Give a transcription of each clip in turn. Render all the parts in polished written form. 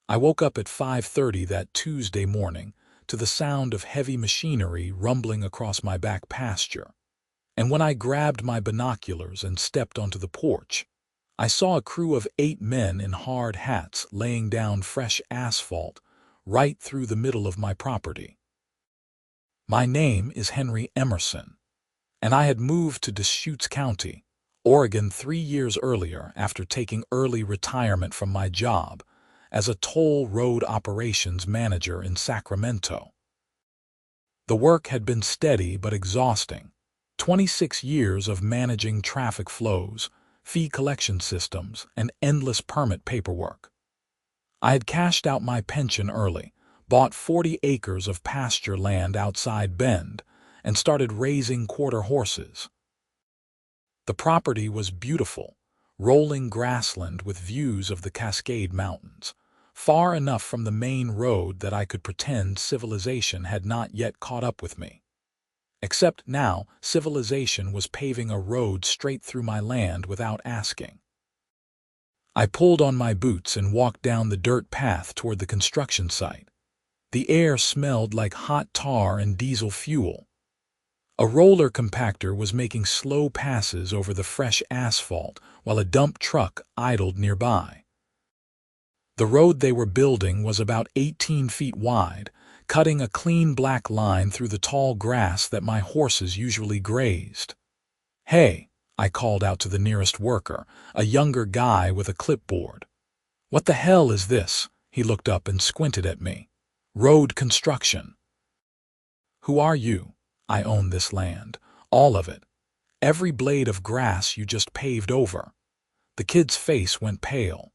I woke up at 5:30 that Tuesday morning to the sound of heavy machinery rumbling across my back pasture. And when I grabbed my binoculars and stepped onto the porch, I saw a crew of 8 men in hard hats laying down fresh asphalt right through the middle of my property. My name is Henry Emerson, and I had moved to Deschutes County, Oregon 3 years earlier after taking early retirement from my job as a toll road operations manager in Sacramento. The work had been steady but exhausting. 26 years of managing traffic flows, fee collection systems, and endless permit paperwork. I had cashed out my pension early, bought 40 acres of pasture land outside Bend, and started raising quarter horses. The property was beautiful, rolling grassland with views of the Cascade Mountains, far enough from the main road that I could pretend civilization had not yet caught up with me. Except now, civilization was paving a road straight through my land without asking. I pulled on my boots and walked down the dirt path toward the construction site. The air smelled like hot tar and diesel fuel. A roller compactor was making slow passes over the fresh asphalt while a dump truck idled nearby. The road they were building was about 18 feet wide, cutting a clean black line through the tall grass that my horses usually grazed. "Hey," I called out to the nearest worker, a younger guy with a clipboard. "What the hell is this?" He looked up and squinted at me. "Road construction." "Who are you?" "I own this land. All of it. Every blade of grass you just paved over." The kid's face went pale.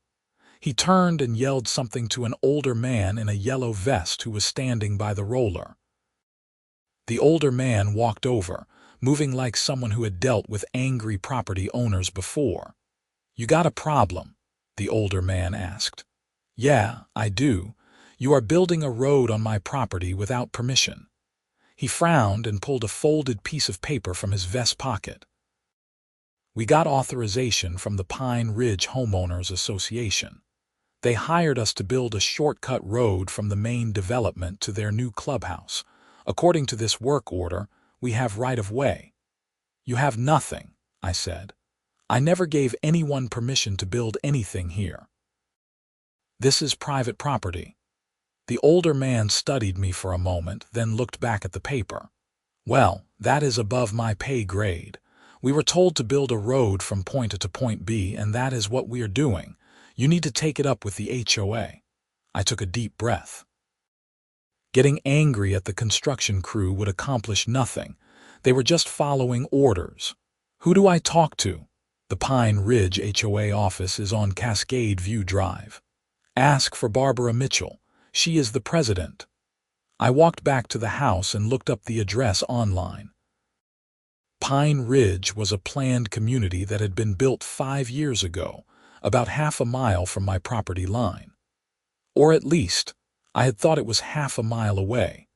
He turned and yelled something to an older man in a yellow vest who was standing by the roller. The older man walked over, moving like someone who had dealt with angry property owners before. "You got a problem?" the older man asked. "Yeah, I do. You are building a road on my property without permission." He frowned and pulled a folded piece of paper from his vest pocket. "We got authorization from the Pine Ridge Homeowners Association. They hired us to build a shortcut road from the main development to their new clubhouse. According to this work order, we have right-of-way." "You have nothing," I said. "I never gave anyone permission to build anything here. This is private property." The older man studied me for a moment, then looked back at the paper. "Well, that is above my pay grade. We were told to build a road from point A to point B, and that is what we are doing. You need to take it up with the HOA." I took a deep breath. Getting angry at the construction crew would accomplish nothing. They were just following orders. "Who do I talk to?" "The Pine Ridge HOA office is on Cascade View Drive. Ask for Barbara Mitchell. She is the president." I walked back to the house and looked up the address online. Pine Ridge was a planned community that had been built 5 years ago, about half a mile from my property line. Or at least, I had thought it was half a mile away.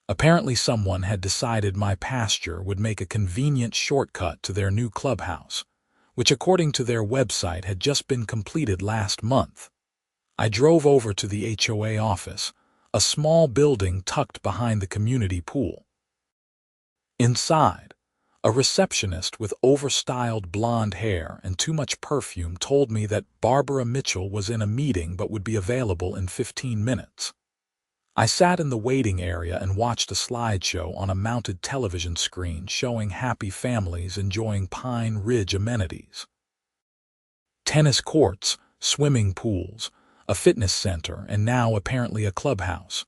Apparently someone had decided my pasture would make a convenient shortcut to their new clubhouse, which according to their website had just been completed last month. I drove over to the HOA office, a small building tucked behind the community pool. Inside, a receptionist with overstyled blonde hair and too much perfume told me that Barbara Mitchell was in a meeting but would be available in 15 minutes. I sat in the waiting area and watched a slideshow on a mounted television screen showing happy families enjoying Pine Ridge amenities. Tennis courts, swimming pools, a fitness center, and now apparently a clubhouse.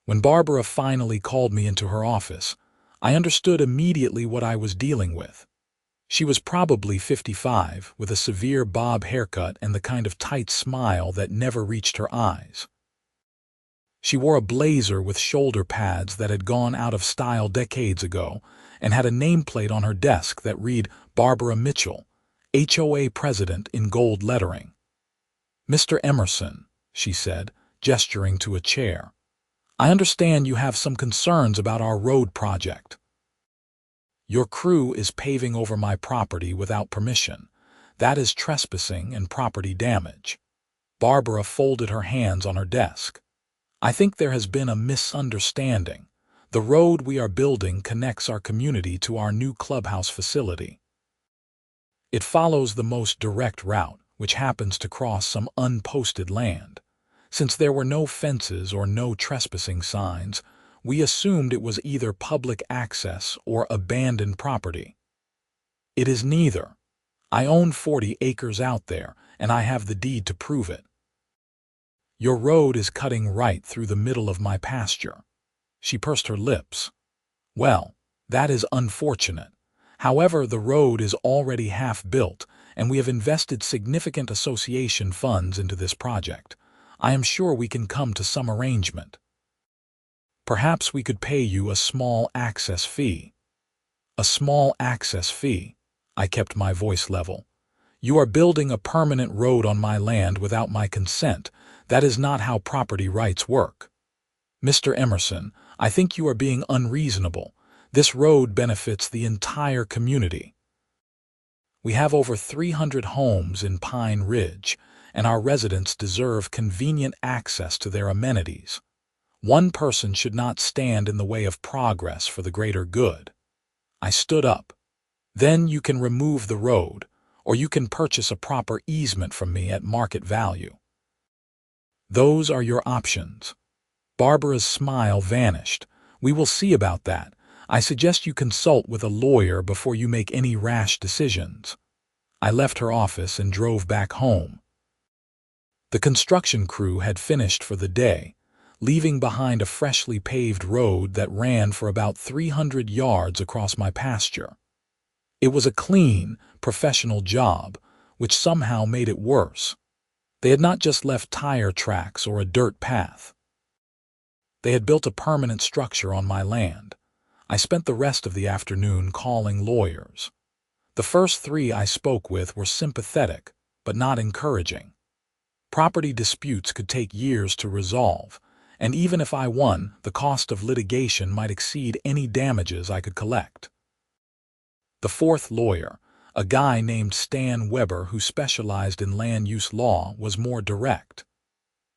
When Barbara finally called me into her office, I understood immediately what I was dealing with. She was probably 55, with a severe bob haircut and the kind of tight smile that never reached her eyes. She wore a blazer with shoulder pads that had gone out of style decades ago and had a nameplate on her desk that read Barbara Mitchell, HOA President, in gold lettering. "Mr. Emerson," she said, gesturing to a chair, "I understand you have some concerns about our road project. Your crew is paving over my property without permission. That is trespassing and property damage. Barbara folded her hands on her desk. I think there has been a misunderstanding. The road we are building connects our community to our new clubhouse facility. It follows the most direct route, which happens to cross some unposted land. Since there were no fences or no trespassing signs, we assumed it was either public access or abandoned property. It is neither. I own 40 acres out there, and I have the deed to prove it. Your road is cutting right through the middle of my pasture. She pursed her lips. Well, that is unfortunate. However, the road is already half built, and we have invested significant association funds into this project. I am sure we can come to some arrangement. Perhaps we could pay you a small access fee. A small access fee. I kept my voice level. You are building a permanent road on my land without my consent. That is not how property rights work. Mr. Emerson, I think you are being unreasonable. This road benefits the entire community. We have over 300 homes in Pine Ridge, and our residents deserve convenient access to their amenities. One person should not stand in the way of progress for the greater good. I stood up. Then you can remove the road, or you can purchase a proper easement from me at market value. Those are your options. Barbara's smile vanished. We will see about that. I suggest you consult with a lawyer before you make any rash decisions. I left her office and drove back home. The construction crew had finished for the day, leaving behind a freshly paved road that ran for about 300 yards across my pasture. It was a clean, professional job, which somehow made it worse. They had not just left tire tracks or a dirt path. They had built a permanent structure on my land. I spent the rest of the afternoon calling lawyers. The first 3 I spoke with were sympathetic, but not encouraging. Property disputes could take years to resolve, and even if I won, the cost of litigation might exceed any damages I could collect. The 4th lawyer, a guy named Stan Weber who specialized in land use law, was more direct.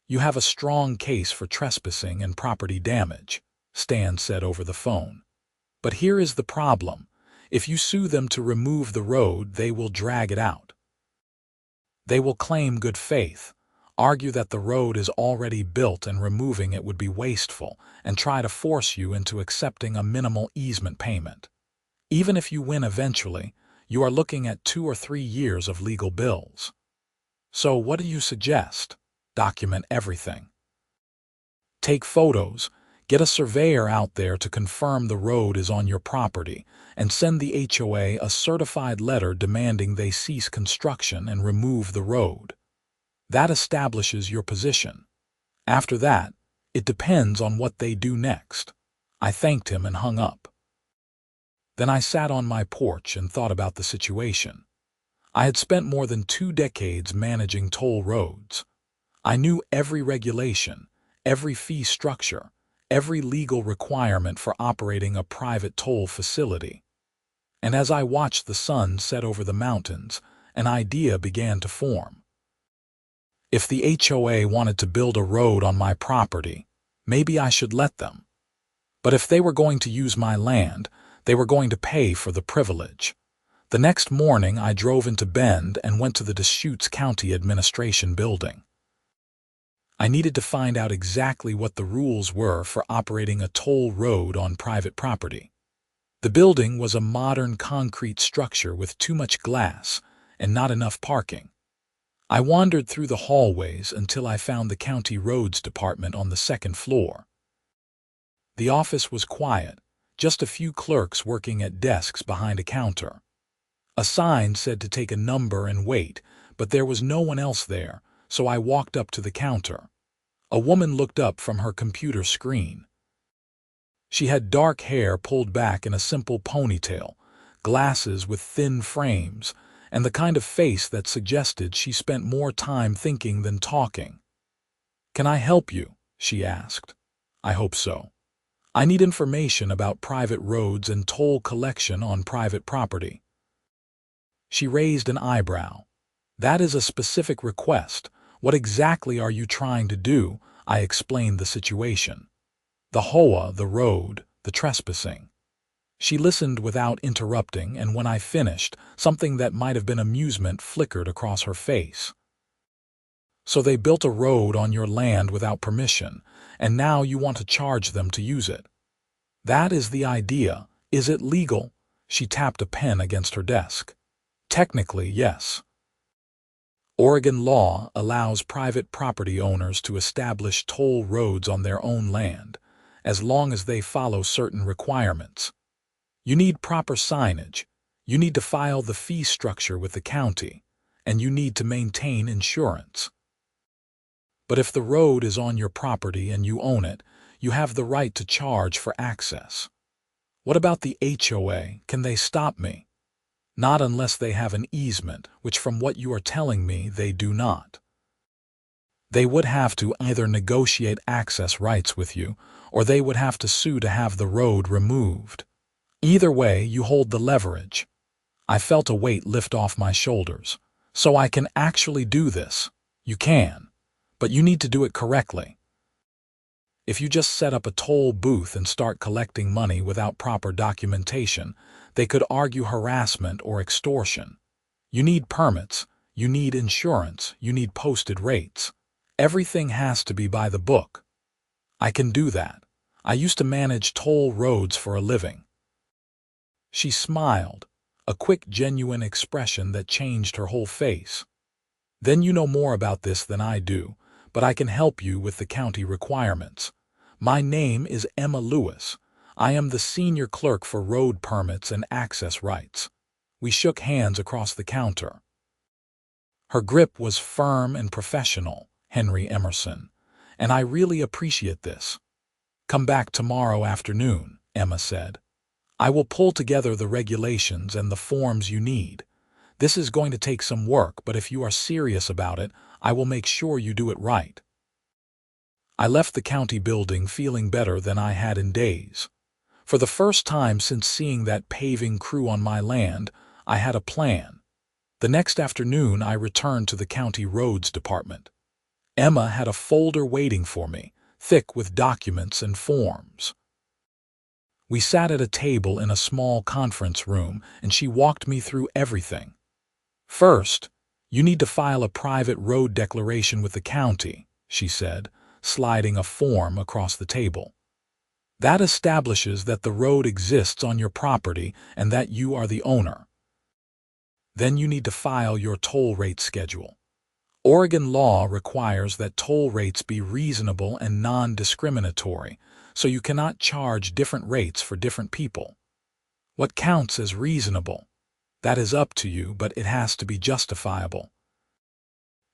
You have a strong case for trespassing and property damage, Stan said over the phone. But here is the problem. If you sue them to remove the road, they will drag it out. They will claim good faith, argue that the road is already built and removing it would be wasteful, and try to force you into accepting a minimal easement payment. Even if you win eventually, you are looking at 2 or 3 years of legal bills. So what do you suggest? Document everything. Take photos, get a surveyor out there to confirm the road is on your property, and send the HOA a certified letter demanding they cease construction and remove the road. That establishes your position. After that, it depends on what they do next. I thanked him and hung up. Then I sat on my porch and thought about the situation. I had spent more than 2 decades managing toll roads. I knew every regulation, every fee structure, every legal requirement for operating a private toll facility. And as I watched the sun set over the mountains, an idea began to form. If the HOA wanted to build a road on my property, maybe I should let them. But if they were going to use my land, they were going to pay for the privilege. The next morning I drove into Bend and went to the Deschutes County Administration building. I needed to find out exactly what the rules were for operating a toll road on private property. The building was a modern concrete structure with too much glass and not enough parking. I wandered through the hallways until I found the county roads department on the 2nd floor. The office was quiet, just a few clerks working at desks behind a counter. A sign said to take a number and wait, but there was no one else there, so I walked up to the counter. A woman looked up from her computer screen. She had dark hair pulled back in a simple ponytail, glasses with thin frames, and the kind of face that suggested she spent more time thinking than talking. "Can I help you?" she asked. "I hope so. I need information about private roads and toll collection on private property." She raised an eyebrow. "That is a specific request. What exactly are you trying to do? I explained the situation. The HOA, the road, the trespassing. She listened without interrupting, and when I finished, something that might have been amusement flickered across her face. So they built a road on your land without permission, and now you want to charge them to use it. That is the idea. Is it legal? She tapped a pen against her desk. Technically, yes. Oregon law allows private property owners to establish toll roads on their own land, as long as they follow certain requirements. You need proper signage, you need to file the fee structure with the county, and you need to maintain insurance. But if the road is on your property and you own it, you have the right to charge for access. What about the HOA? Can they stop me? Not unless they have an easement, which from what you are telling me, they do not. They would have to either negotiate access rights with you, or they would have to sue to have the road removed. Either way, you hold the leverage. I felt a weight lift off my shoulders. So I can actually do this. You can. But you need to do it correctly. If you just set up a toll booth and start collecting money without proper documentation, they could argue harassment or extortion. You need permits, you need insurance, you need posted rates. Everything has to be by the book. I can do that. I used to manage toll roads for a living. She smiled, a quick, genuine expression that changed her whole face. Then you know more about this than I do, but I can help you with the county requirements. My name is Emma Lewis. I am the senior clerk for road permits and access rights. We shook hands across the counter. Her grip was firm and professional, Henry Emerson, and I really appreciate this. Come back tomorrow afternoon, Emma said. I will pull together the regulations and the forms you need. This is going to take some work, but if you are serious about it, I will make sure you do it right. I left the county building feeling better than I had in days. For the first time since seeing that paving crew on my land, I had a plan. The next afternoon, I returned to the county roads department. Emma had a folder waiting for me, thick with documents and forms. We sat at a table in a small conference room, and she walked me through everything. First, you need to file a private road declaration with the county, she said, sliding a form across the table. That establishes that the road exists on your property and that you are the owner. Then you need to file your toll rate schedule. Oregon law requires that toll rates be reasonable and non-discriminatory, so you cannot charge different rates for different people. What counts as reasonable? That is up to you, but it has to be justifiable.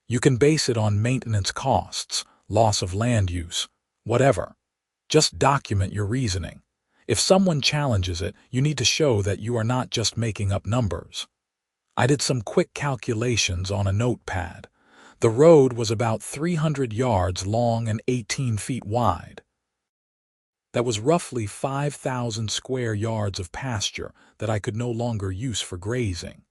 You can base it on maintenance costs, loss of land use, whatever. Just document your reasoning. If someone challenges it, you need to show that you are not just making up numbers. I did some quick calculations on a notepad. The road was about 300 yards long and 18 feet wide. That was roughly 5,000 square yards of pasture that I could no longer use for grazing.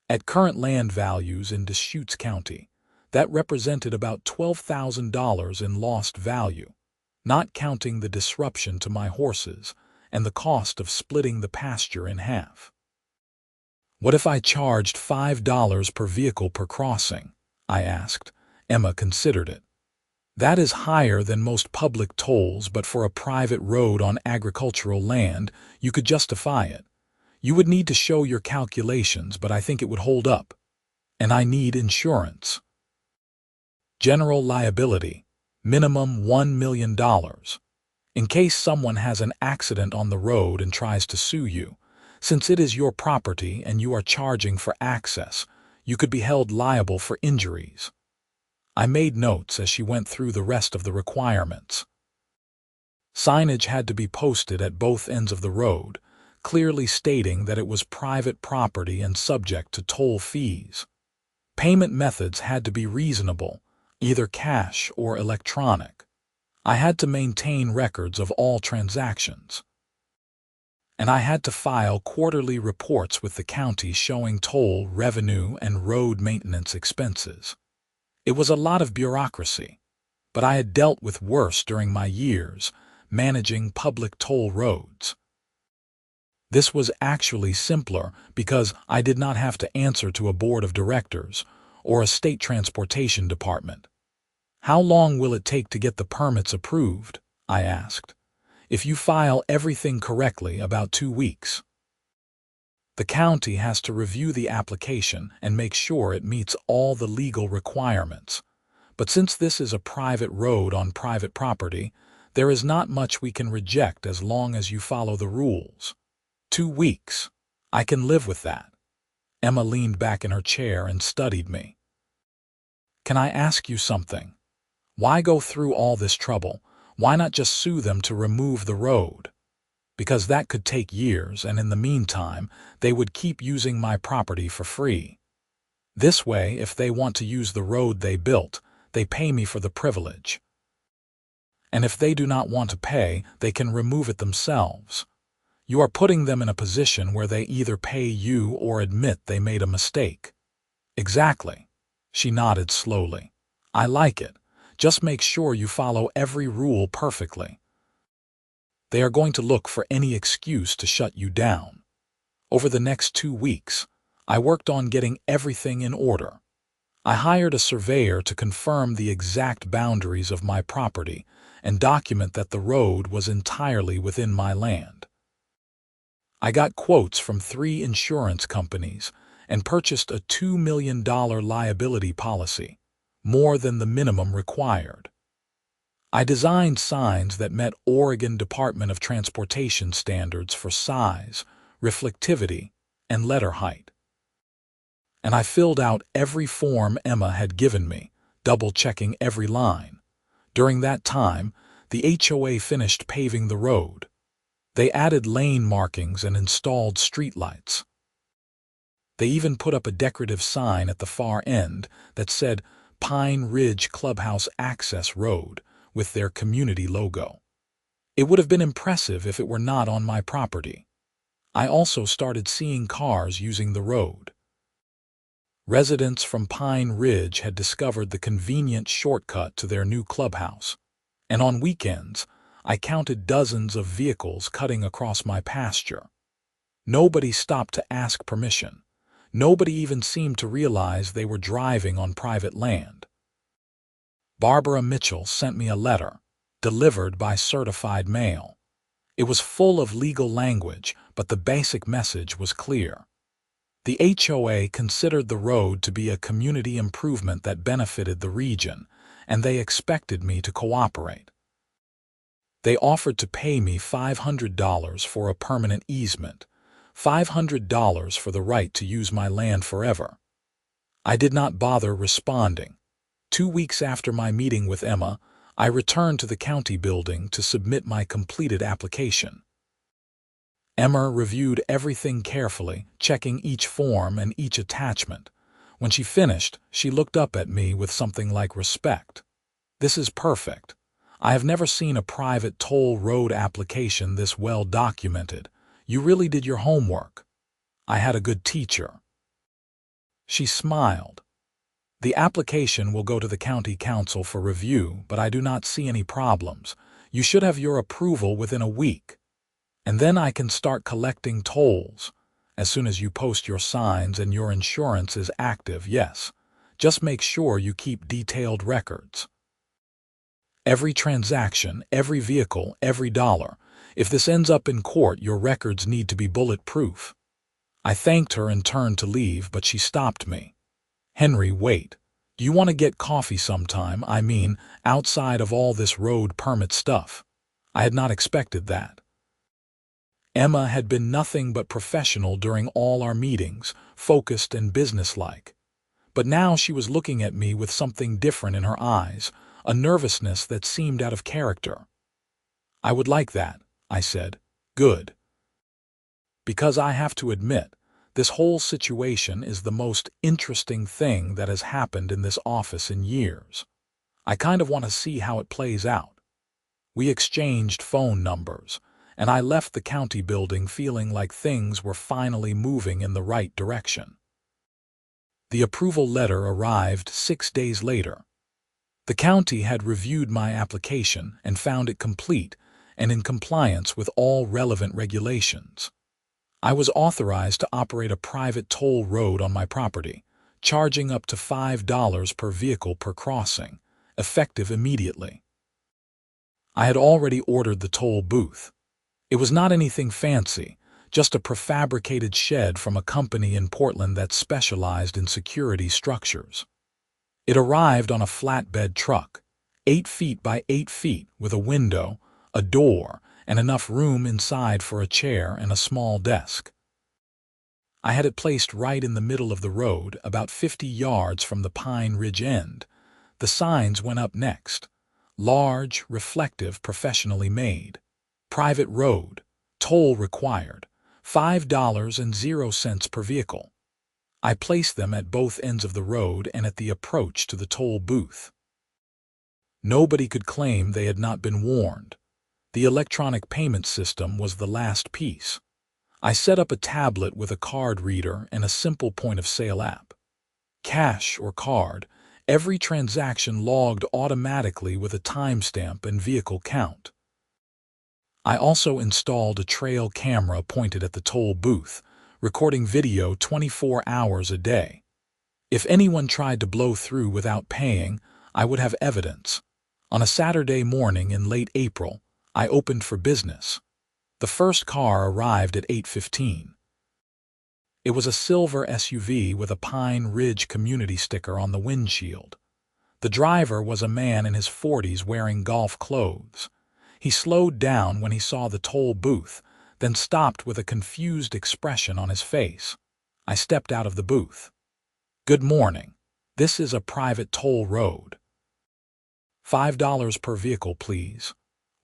At current land values in Deschutes County, that represented about $12,000 in lost value, not counting the disruption to my horses and the cost of splitting the pasture in half. What if I charged $5 per vehicle per crossing? I asked. Emma considered it. That is higher than most public tolls, but for a private road on agricultural land, you could justify it. You would need to show your calculations, but I think it would hold up. And I need insurance. General liability, minimum $1 million. In case someone has an accident on the road and tries to sue you, since it is your property and you are charging for access, you could be held liable for injuries. I made notes as she went through the rest of the requirements. Signage had to be posted at both ends of the road, clearly stating that it was private property and subject to toll fees. Payment methods had to be reasonable, either cash or electronic. I had to maintain records of all transactions. And I had to file quarterly reports with the county showing toll revenue and road maintenance expenses. It was a lot of bureaucracy, but I had dealt with worse during my years managing public toll roads. This was actually simpler because I did not have to answer to a board of directors or a state transportation department. "How long will it take to get the permits approved?" I asked. "If you file everything correctly, about 2 weeks. The county has to review the application and make sure it meets all the legal requirements. But since this is a private road on private property, there is not much we can reject as long as you follow the rules." 2 weeks. I can live with that. Emma leaned back in her chair and studied me. "Can I ask you something? Why go through all this trouble? Why not just sue them to remove the road? Because that could take years, and in the meantime, they would keep using my property for free. This way, if they want to use the road they built, they pay me for the privilege. And if they do not want to pay, they can remove it themselves. You are putting them in a position where they either pay you or admit they made a mistake." "Exactly." She nodded slowly. "I like it. Just make sure you follow every rule perfectly. They are going to look for any excuse to shut you down." Over the next 2 weeks, I worked on getting everything in order. I hired a surveyor to confirm the exact boundaries of my property and document that the road was entirely within my land. I got quotes from 3 insurance companies and purchased a $2 million liability policy, more than the minimum required. I designed signs that met Oregon Department of Transportation standards for size, reflectivity, and letter height. And I filled out every form Emma had given me, double-checking every line. During that time, the HOA finished paving the road. They added lane markings and installed streetlights. They even put up a decorative sign at the far end that said Pine Ridge Clubhouse Access Road with their community logo. It would have been impressive if it were not on my property. I also started seeing cars using the road. Residents from Pine Ridge had discovered the convenient shortcut to their new clubhouse, and on weekends, I counted dozens of vehicles cutting across my pasture. Nobody stopped to ask permission. Nobody even seemed to realize they were driving on private land. Barbara Mitchell sent me a letter, delivered by certified mail. It was full of legal language, but the basic message was clear. The HOA considered the road to be a community improvement that benefited the region, and they expected me to cooperate. They offered to pay me $500 for a permanent easement, $500 for the right to use my land forever. I did not bother responding. 2 weeks after my meeting with Emma, I returned to the county building to submit my completed application. Emma reviewed everything carefully, checking each form and each attachment. When she finished, she looked up at me with something like respect. "This is perfect. I have never seen a private toll road application this well documented. You really did your homework. I had a good teacher." She smiled. "The application will go to the county council for review, but I do not see any problems. You should have your approval within a week. And then I can start collecting tolls. As soon as you post your signs and your insurance is active, yes. Just make sure you keep detailed records. Every transaction, every vehicle, every dollar. If this ends up in court, your records need to be bulletproof." I thanked her and turned to leave, but she stopped me. "Henry, wait. Do you want to get coffee sometime? I mean, outside of all this road permit stuff." I had not expected that. Emma had been nothing but professional during all our meetings, focused and businesslike. But now she was looking at me with something different in her eyes, a nervousness that seemed out of character. "I would like that," I said. "Good. Because I have to admit, this whole situation is the most interesting thing that has happened in this office in years. I kind of want to see how it plays out." We exchanged phone numbers, and I left the county building feeling like things were finally moving in the right direction. The approval letter arrived 6 days later. The county had reviewed my application and found it complete and in compliance with all relevant regulations. I was authorized to operate a private toll road on my property, charging up to $5 per vehicle per crossing, effective immediately. I had already ordered the toll booth. It was not anything fancy, just a prefabricated shed from a company in Portland that specialized in security structures. It arrived on a flatbed truck, 8 feet by 8 feet, with a window, a door, and enough room inside for a chair and a small desk. I had it placed right in the middle of the road, about 50 yards from the Pine Ridge end. The signs went up next. Large, reflective, professionally made. Private road. Toll required. $5.00 per vehicle. I placed them at both ends of the road and at the approach to the toll booth. Nobody could claim they had not been warned. The electronic payment system was the last piece. I set up a tablet with a card reader and a simple point-of-sale app. Cash or card, every transaction logged automatically with a timestamp and vehicle count. I also installed a trail camera pointed at the toll booth, recording video 24 hours a day. If anyone tried to blow through without paying, I would have evidence. On a Saturday morning in late April, I opened for business. The first car arrived at 8:15. It was a silver SUV with a Pine Ridge community sticker on the windshield. The driver was a man in his 40s wearing golf clothes. He slowed down when he saw the toll booth, then stopped with a confused expression on his face. I stepped out of the booth. "Good morning. This is a private toll road. $5 per vehicle, please."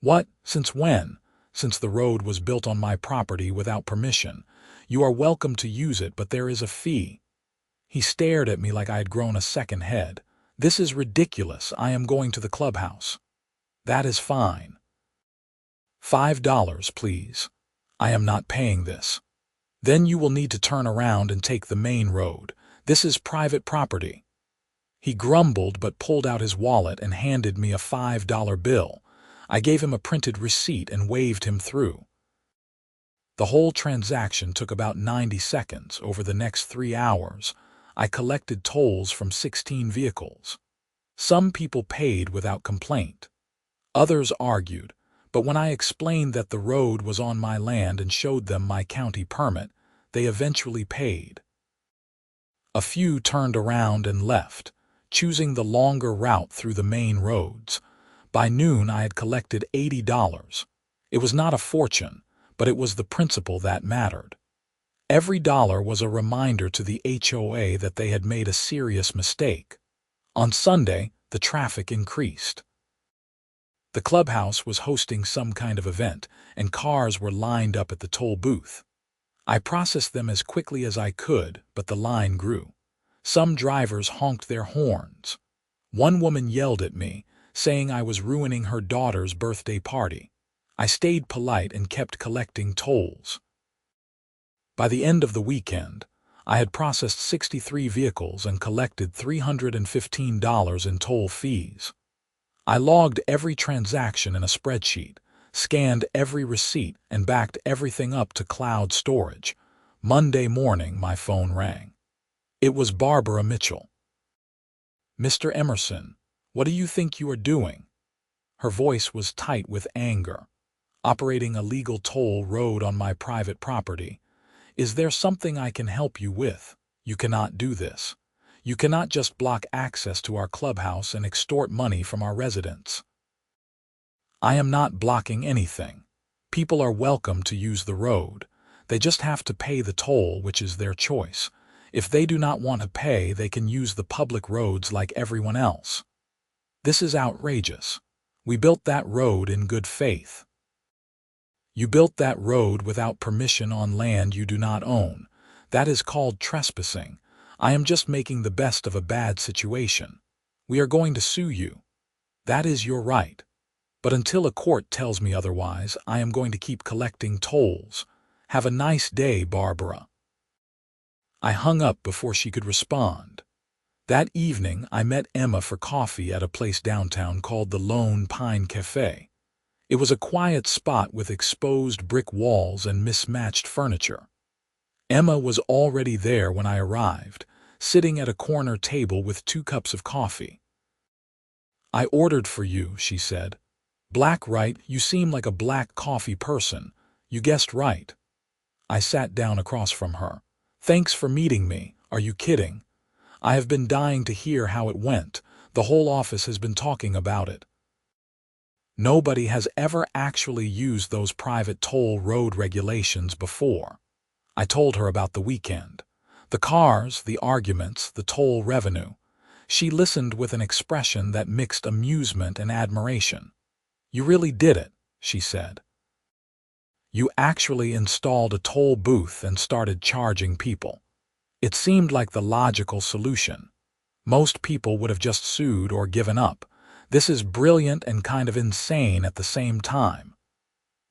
"What? Since when?" "Since the road was built on my property without permission. You are welcome to use it, but there is a fee." He stared at me like I had grown a second head. "This is ridiculous. I am going to the clubhouse." "That is fine." $5, please." "I am not paying this." "Then you will need to turn around and take the main road. This is private property." He grumbled but pulled out his wallet and handed me a $5 bill. I gave him a printed receipt and waved him through. The whole transaction took about 90 seconds. Over the next 3 hours, I collected tolls from 16 vehicles. Some people paid without complaint. Others argued, but when I explained that the road was on my land and showed them my county permit, they eventually paid. A few turned around and left, choosing the longer route through the main roads. By noon, I had collected $80. It was not a fortune, but it was the principle that mattered. Every dollar was a reminder to the HOA that they had made a serious mistake. On Sunday, the traffic increased. The clubhouse was hosting some kind of event, and cars were lined up at the toll booth. I processed them as quickly as I could, but the line grew. Some drivers honked their horns. One woman yelled at me, saying I was ruining her daughter's birthday party. I stayed polite and kept collecting tolls. By the end of the weekend, I had processed 63 vehicles and collected $315 in toll fees. I logged every transaction in a spreadsheet, scanned every receipt, and backed everything up to cloud storage. Monday morning, my phone rang. It was Barbara Mitchell. "Mr. Emerson, what do you think you are doing?" Her voice was tight with anger. "Operating a legal toll road on my private property. Is there something I can help you with? You cannot do this. You cannot just block access to our clubhouse and extort money from our residents." "I am not blocking anything. People are welcome to use the road. They just have to pay the toll, which is their choice. If they do not want to pay, they can use the public roads like everyone else." "This is outrageous. We built that road in good faith." "You built that road without permission on land you do not own. That is called trespassing. I am just making the best of a bad situation. We are going to sue you." "That is your right. But until a court tells me otherwise, I am going to keep collecting tolls. Have a nice day, Barbara." I hung up before she could respond. That evening, I met Emma for coffee at a place downtown called the Lone Pine Cafe. It was a quiet spot with exposed brick walls and mismatched furniture. Emma was already there when I arrived, sitting at a corner table with 2 cups of coffee. "I ordered for you," she said. "Black, right? You seem like a black coffee person. You guessed right." I sat down across from her. "Thanks for meeting me. Are you kidding? I have been dying to hear how it went. The whole office has been talking about it. Nobody has ever actually used those private toll road regulations before." I told her about the weekend. The cars, the arguments, the toll revenue. She listened with an expression that mixed amusement and admiration. "You really did it," she said. "You actually installed a toll booth and started charging people." It seemed like the logical solution. Most people would have just sued or given up. This is brilliant and kind of insane at the same time.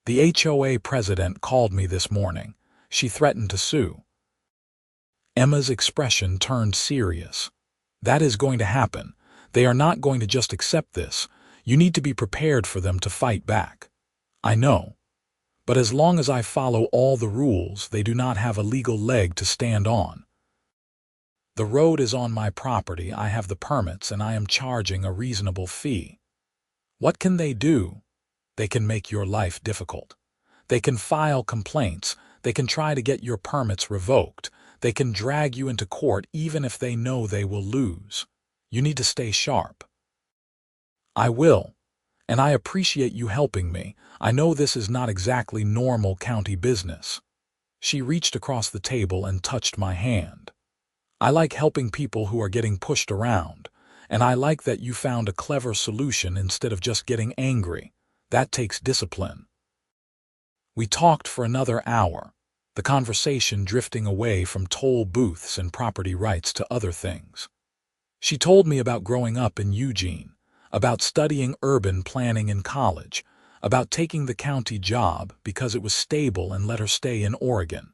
The HOA president called me this morning. She threatened to sue. Emma's expression turned serious. "That is going to happen. They are not going to just accept this. You need to be prepared for them to fight back." "I know. But as long as I follow all the rules, they do not have a legal leg to stand on. The road is on my property, I have the permits, and I am charging a reasonable fee. What can they do? They can make your life difficult. They can file complaints. They can try to get your permits revoked. They can drag you into court even if they know they will lose. You need to stay sharp." "I will. And I appreciate you helping me. I know this is not exactly normal county business." She reached across the table and touched my hand. "I like helping people who are getting pushed around, and I like that you found a clever solution instead of just getting angry. That takes discipline." We talked for another hour, the conversation drifting away from toll booths and property rights to other things. She told me about growing up in Eugene, about studying urban planning in college, about taking the county job because it was stable and let her stay in Oregon.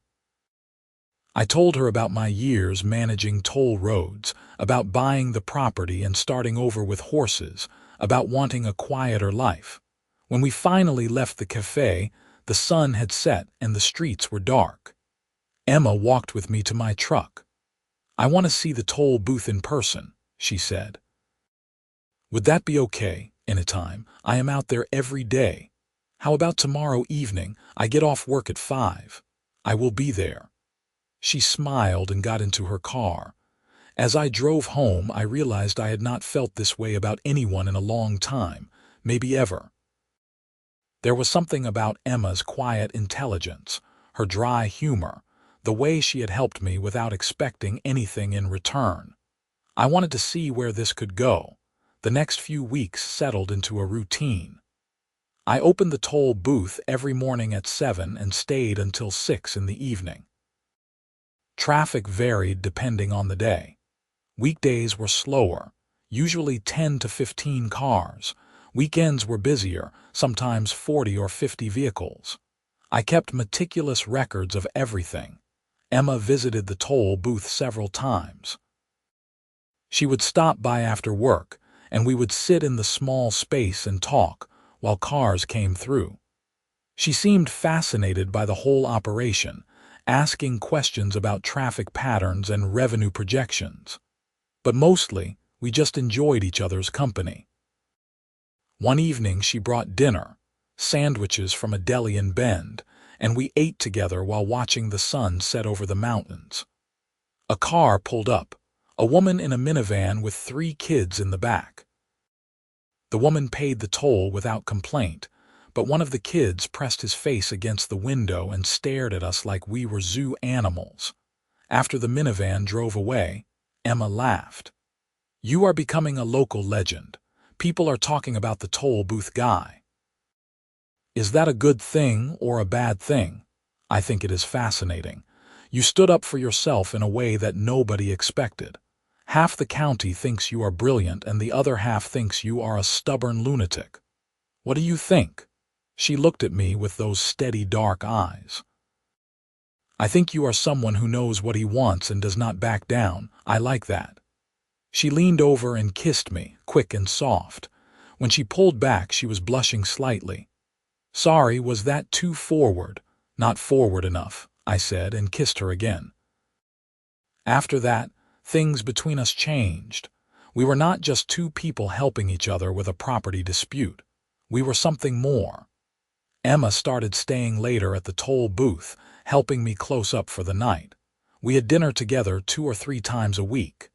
I told her about my years managing toll roads, about buying the property and starting over with horses, about wanting a quieter life. When we finally left the cafe, the sun had set and the streets were dark. Emma walked with me to my truck. "I want to see the toll booth in person," she said. "Would that be okay? Anytime. I am out there every day. How about tomorrow evening? I get off work at 5. I will be there." She smiled and got into her car. As I drove home, I realized I had not felt this way about anyone in a long time, maybe ever. There was something about Emma's quiet intelligence, her dry humor, the way she had helped me without expecting anything in return. I wanted to see where this could go. The next few weeks settled into a routine. I opened the toll booth every morning at 7 and stayed until 6 in the evening. Traffic varied depending on the day. Weekdays were slower, usually 10 to 15 cars. Weekends were busier, sometimes 40 or 50 vehicles. I kept meticulous records of everything. Emma visited the toll booth several times. She would stop by after work, and we would sit in the small space and talk while cars came through. She seemed fascinated by the whole operation, asking questions about traffic patterns and revenue projections. But mostly, we just enjoyed each other's company. One evening she brought dinner, sandwiches from a deli in Bend, and we ate together while watching the sun set over the mountains. A car pulled up, a woman in a minivan with 3 kids in the back. The woman paid the toll without complaint, but one of the kids pressed his face against the window and stared at us like we were zoo animals. After the minivan drove away, Emma laughed. "You are becoming a local legend. People are talking about the toll booth guy." Is that a good thing or a bad thing? I think it is fascinating. You stood up for yourself in a way that nobody expected. Half the county thinks you are brilliant and the other half thinks you are a stubborn lunatic. What do you think? She looked at me with those steady dark eyes. I think you are someone who knows what he wants and does not back down. I like that." She leaned over and kissed me, quick and soft. When she pulled back, she was blushing slightly. "Sorry, was that too forward?" "Not forward enough," I said, and kissed her again. After that, things between us changed. We were not just two people helping each other with a property dispute. We were something more. Emma started staying later at the toll booth, helping me close up for the night. We had dinner together 2 or 3 times a week.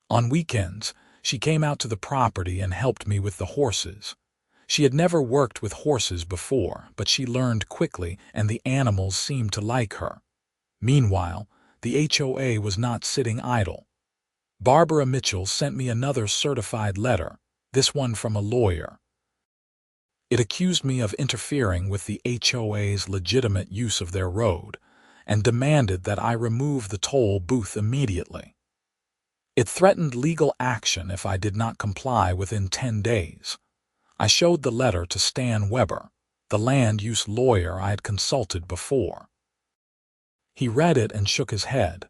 On weekends, she came out to the property and helped me with the horses. She had never worked with horses before, but she learned quickly, and the animals seemed to like her. Meanwhile, the HOA was not sitting idle. Barbara Mitchell sent me another certified letter, this one from a lawyer. It accused me of interfering with the HOA's legitimate use of their road and demanded that I remove the toll booth immediately. It threatened legal action if I did not comply within 10 days. I showed the letter to Stan Weber, the land use lawyer I had consulted before. He read it and shook his head.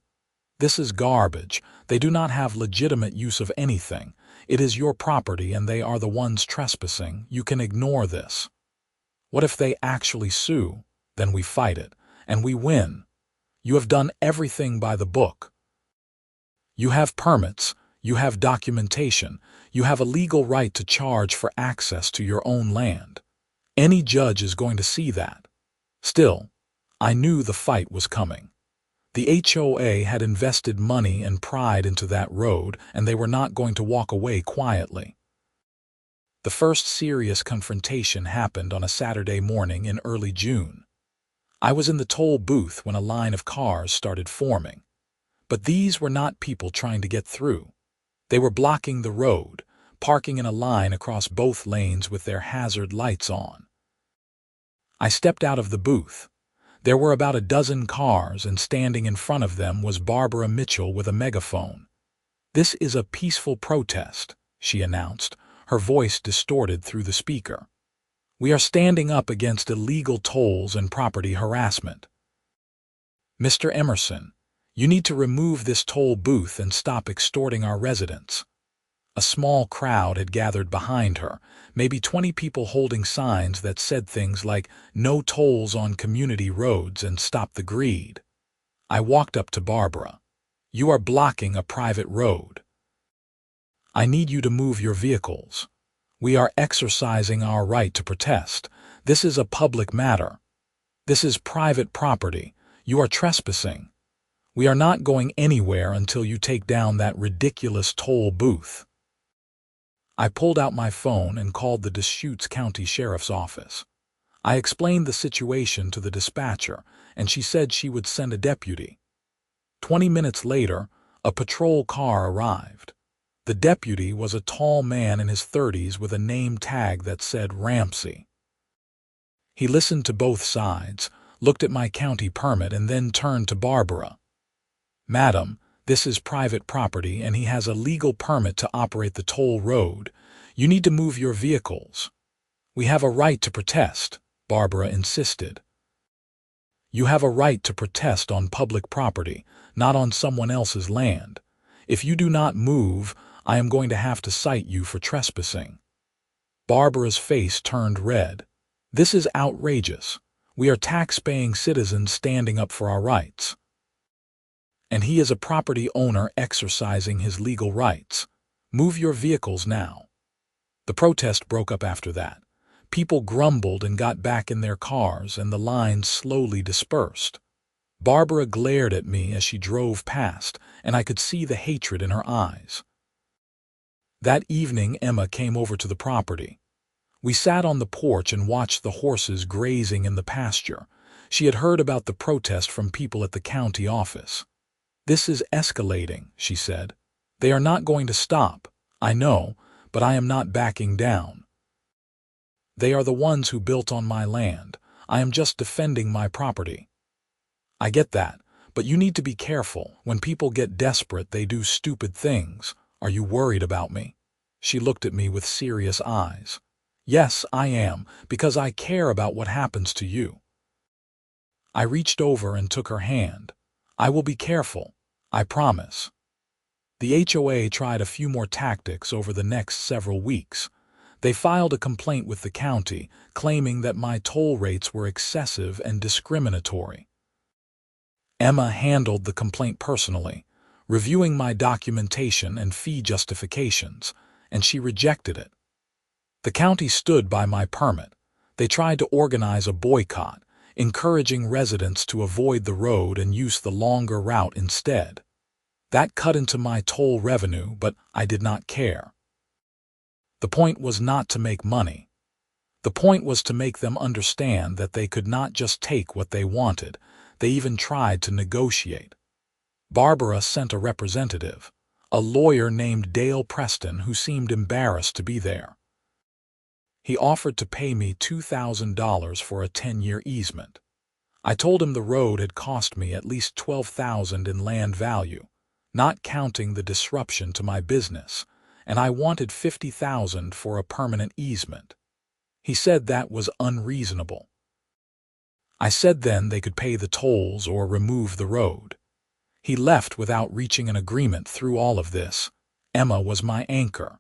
"This is garbage. They do not have legitimate use of anything. It is your property and they are the ones trespassing. You can ignore this." "What if they actually sue?" "Then we fight it, and we win. You have done everything by the book. You have permits, you have documentation, you have a legal right to charge for access to your own land. Any judge is going to see that." Still, I knew the fight was coming. The HOA had invested money and pride into that road, and they were not going to walk away quietly. The first serious confrontation happened on a Saturday morning in early June. I was in the toll booth when a line of cars started forming. But these were not people trying to get through. They were blocking the road, parking in a line across both lanes with their hazard lights on. I stepped out of the booth. There were about a dozen cars, and standing in front of them was Barbara Mitchell with a megaphone. "This is a peaceful protest," she announced, her voice distorted through the speaker. "We are standing up against illegal tolls and property harassment. Mr. Emerson, you need to remove this toll booth and stop extorting our residents." A small crowd had gathered behind her, maybe 20 people holding signs that said things like "No tolls on community roads" and "Stop the greed." I walked up to Barbara. "You are blocking a private road. I need you to move your vehicles. We are exercising our right to protest. This is a public matter. This is private property. You are trespassing. We are not going anywhere until you take down that ridiculous toll booth." I pulled out my phone and called the Deschutes County Sheriff's Office. I explained the situation to the dispatcher, and she said she would send a deputy. 20 minutes later, a patrol car arrived. The deputy was a tall man in his 30s with a name tag that said Ramsey. He listened to both sides, looked at my county permit, and then turned to Barbara. "Madam, this is private property and he has a legal permit to operate the toll road. You need to move your vehicles." "We have a right to protest," Barbara insisted. "You have a right to protest on public property, not on someone else's land. If you do not move, I am going to have to cite you for trespassing." Barbara's face turned red. "This is outrageous. We are tax-paying citizens standing up for our rights. And he is a property owner exercising his legal rights. Move your vehicles now." The protest broke up after that. People grumbled and got back in their cars, and the lines slowly dispersed. Barbara glared at me as she drove past, and I could see the hatred in her eyes. That evening, Emma came over to the property. We sat on the porch and watched the horses grazing in the pasture. She had heard about the protest from people at the county office. "This is escalating," she said. "They are not going to stop. I know, but I am not backing down. They are the ones who built on my land. I am just defending my property." "I get that, but you need to be careful. When people get desperate, they do stupid things. Are you worried about me?" She looked at me with serious eyes. "Yes, I am, because I care about what happens to you." I reached over and took her hand. "I will be careful, I promise." The HOA tried a few more tactics over the next several weeks. They filed a complaint with the county, claiming that my toll rates were excessive and discriminatory. Emma handled the complaint personally, reviewing my documentation and fee justifications, and she rejected it. The county stood by my permit. They tried to organize a boycott, encouraging residents to avoid the road and use the longer route instead. That cut into my toll revenue, but I did not care. The point was not to make money. The point was to make them understand that they could not just take what they wanted. They even tried to negotiate. Barbara sent a representative, a lawyer named Dale Preston, who seemed embarrassed to be there. He offered to pay me $2,000 for a 10-year easement. I told him the road had cost me at least $12,000 in land value, not counting the disruption to my business, and I wanted $50,000 for a permanent easement. He said that was unreasonable. I said then they could pay the tolls or remove the road. He left without reaching an agreement through all of this. Emma was my anchor.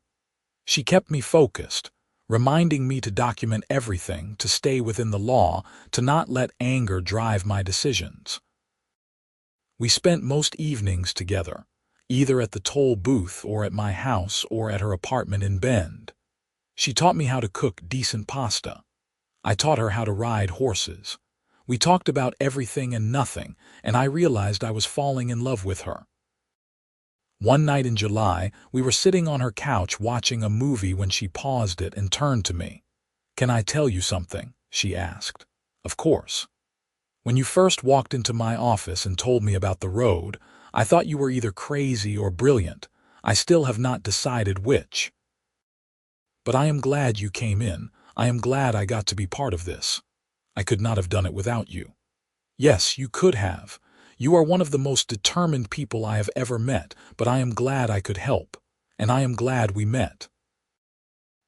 She kept me focused, reminding me to document everything, to stay within the law, to not let anger drive my decisions. We spent most evenings together, either at the toll booth or at my house or at her apartment in Bend. She taught me how to cook decent pasta. I taught her how to ride horses. We talked about everything and nothing, and I realized I was falling in love with her. One night in July, we were sitting on her couch watching a movie when she paused it and turned to me. "Can I tell you something?" she asked. "Of course. When you first walked into my office and told me about the road, I thought you were either crazy or brilliant. I still have not decided which. But I am glad you came in. I am glad I got to be part of this. I could not have done it without you." "Yes, you could have. You are one of the most determined people I have ever met, but I am glad I could help, and I am glad we met."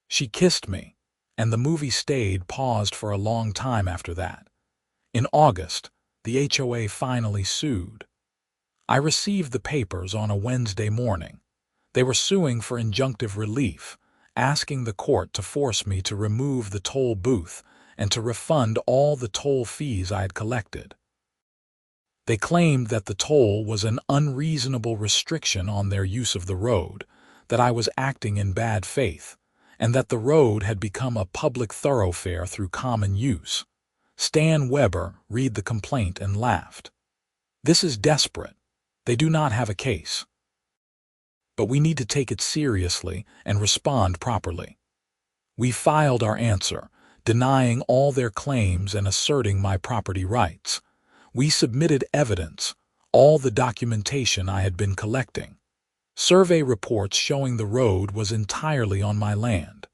She kissed me, and the movie paused for a long time after that. In August, the HOA finally sued. I received the papers on a Wednesday morning. They were suing for injunctive relief, asking the court to force me to remove the toll booth and to refund all the toll fees I had collected. They claimed that the toll was an unreasonable restriction on their use of the road, that I was acting in bad faith, and that the road had become a public thoroughfare through common use. Stan Weber read the complaint and laughed. "This is desperate. They do not have a case. But we need to take it seriously and respond properly." We filed our answer, denying all their claims and asserting my property rights. We submitted evidence, all the documentation I had been collecting. Survey reports showing the road was entirely on my land.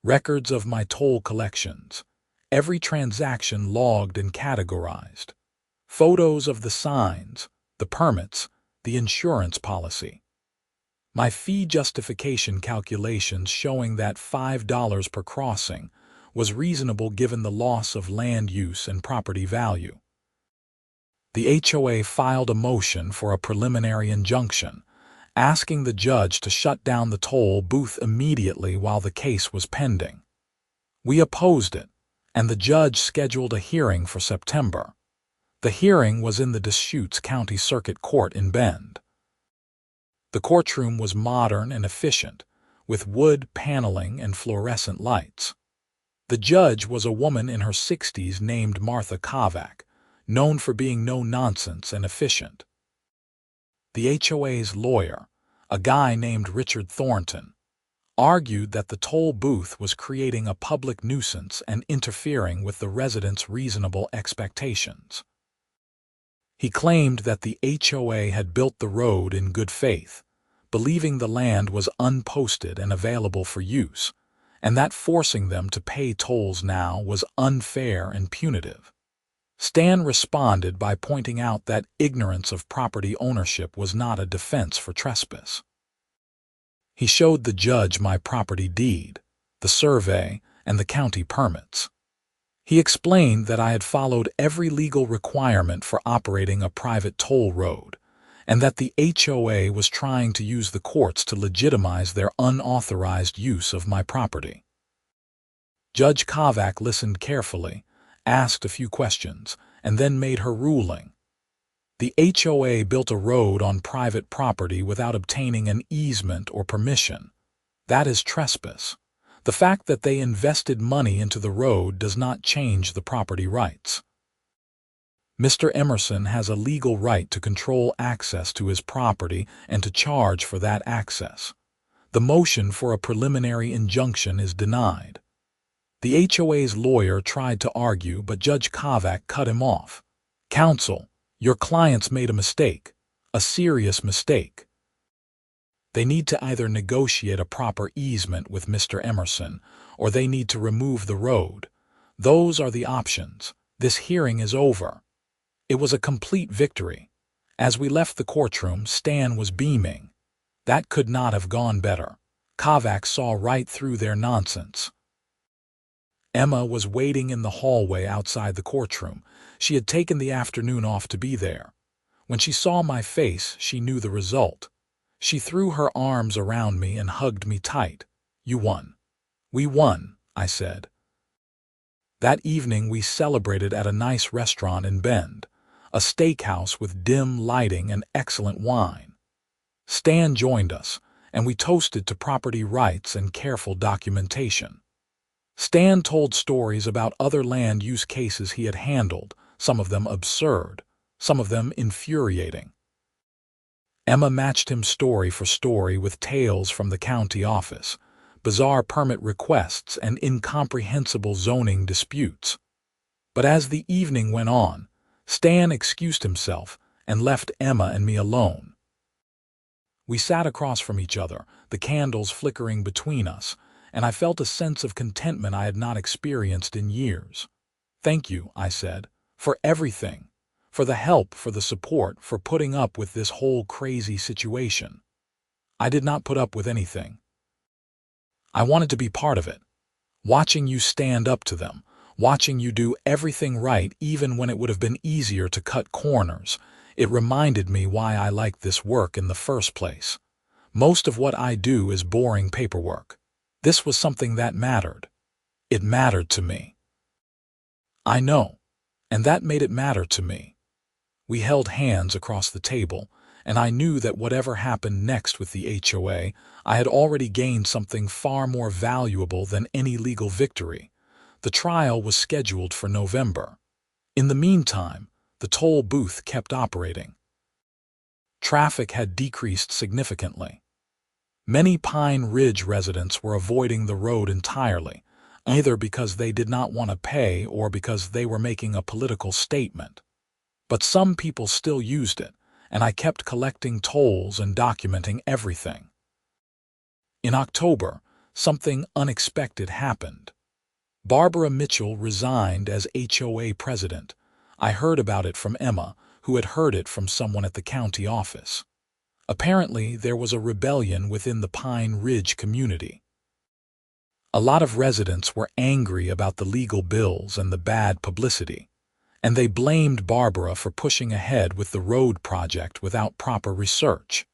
Records of my toll collections, every transaction logged and categorized. Photos of the signs, the permits, the insurance policy. My fee justification calculations showing that $5 per crossing was reasonable given the loss of land use and property value. The HOA filed a motion for a preliminary injunction, asking the judge to shut down the toll booth immediately while the case was pending. We opposed it, and the judge scheduled a hearing for September. The hearing was in the Deschutes County Circuit Court in Bend. The courtroom was modern and efficient, with wood paneling and fluorescent lights. The judge was a woman in her 60s named Martha Kovac, known for being no-nonsense and efficient. The HOA's lawyer, a guy named Richard Thornton, argued that the toll booth was creating a public nuisance and interfering with the residents' reasonable expectations. He claimed that the HOA had built the road in good faith, believing the land was unposted and available for use, and that forcing them to pay tolls now was unfair and punitive. Stan responded by pointing out that ignorance of property ownership was not a defense for trespass. He showed the judge my property deed, the survey, and the county permits. He explained that I had followed every legal requirement for operating a private toll road, and that the HOA was trying to use the courts to legitimize their unauthorized use of my property. Judge Kovac listened carefully, asked a few questions, and then made her ruling. The HOA built a road on private property without obtaining an easement or permission. That is trespass. The fact that they invested money into the road does not change the property rights. Mr. Emerson has a legal right to control access to his property and to charge for that access. The motion for a preliminary injunction is denied. The HOA's lawyer tried to argue, but Judge Kovac cut him off. "Counsel, your clients made a mistake, a serious mistake. They need to either negotiate a proper easement with Mr. Emerson, or they need to remove the road. Those are the options. This hearing is over." It was a complete victory. As we left the courtroom, Stan was beaming. That could not have gone better. Kovac saw right through their nonsense. Emma was waiting in the hallway outside the courtroom. She had taken the afternoon off to be there. When she saw my face, she knew the result. She threw her arms around me and hugged me tight. "You won." "We won," I said. That evening we celebrated at a nice restaurant in Bend, a steakhouse with dim lighting and excellent wine. Stan joined us, and we toasted to property rights and careful documentation. Stan told stories about other land use cases he had handled, some of them absurd, some of them infuriating. Emma matched him story for story with tales from the county office, bizarre permit requests, and incomprehensible zoning disputes. But as the evening went on, Stan excused himself and left Emma and me alone. We sat across from each other, the candles flickering between us, and I felt a sense of contentment I had not experienced in years. "Thank you," I said, "for everything. For the help, for the support, for putting up with this whole crazy situation. I did not put up with anything. I wanted to be part of it. Watching you stand up to them, watching you do everything right even when it would have been easier to cut corners, it reminded me why I liked this work in the first place. Most of what I do is boring paperwork. This was something that mattered. It mattered to me. I know, and that made it matter to me." We held hands across the table, and I knew that whatever happened next with the HOA, I had already gained something far more valuable than any legal victory. The trial was scheduled for November. In the meantime, the toll booth kept operating. Traffic had decreased significantly. Many Pine Ridge residents were avoiding the road entirely, either because they did not want to pay or because they were making a political statement. But some people still used it, and I kept collecting tolls and documenting everything. In October, something unexpected happened. Barbara Mitchell resigned as HOA president. I heard about it from Emma, who had heard it from someone at the county office. Apparently, there was a rebellion within the Pine Ridge community. A lot of residents were angry about the legal bills and the bad publicity, and they blamed Barbara for pushing ahead with the road project without proper research.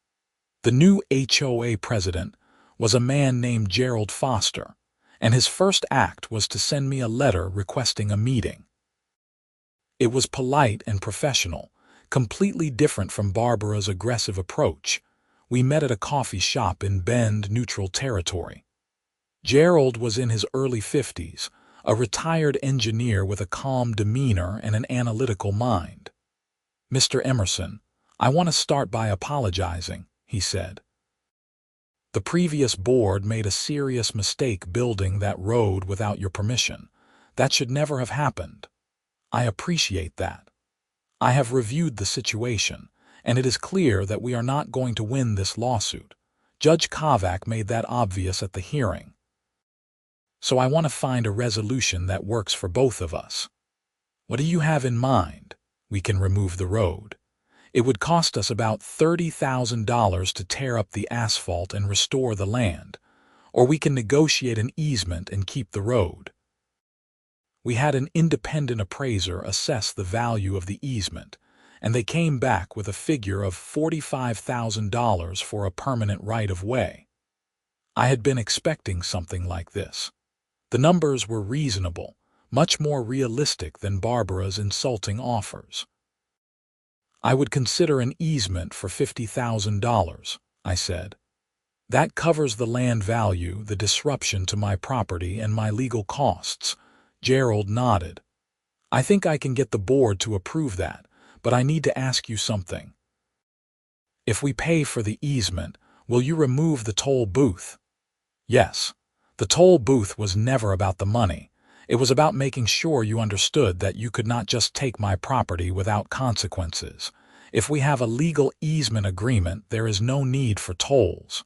The new HOA president was a man named Gerald Foster, and his first act was to send me a letter requesting a meeting. It was polite and professional, completely different from Barbara's aggressive approach. We met at a coffee shop in Bend, neutral territory. Gerald was in his early 50s, a retired engineer with a calm demeanor and an analytical mind. "Mr. Emerson, I want to start by apologizing," he said. "The previous board made a serious mistake building that road without your permission. That should never have happened. I appreciate that. I have reviewed the situation, and it is clear that we are not going to win this lawsuit. Judge Kovac made that obvious at the hearing. So I want to find a resolution that works for both of us. What do you have in mind? We can remove the road. It would cost us about $30,000 to tear up the asphalt and restore the land, or we can negotiate an easement and keep the road." We had an independent appraiser assess the value of the easement, and they came back with a figure of $45,000 for a permanent right-of-way. I had been expecting something like this. The numbers were reasonable, much more realistic than Barbara's insulting offers. "I would consider an easement for $50,000, I said. "That covers the land value, the disruption to my property, and my legal costs." Gerald nodded. "I think I can get the board to approve that, but I need to ask you something. If we pay for the easement, will you remove the toll booth?" "Yes. The toll booth was never about the money. It was about making sure you understood that you could not just take my property without consequences. If we have a legal easement agreement, there is no need for tolls."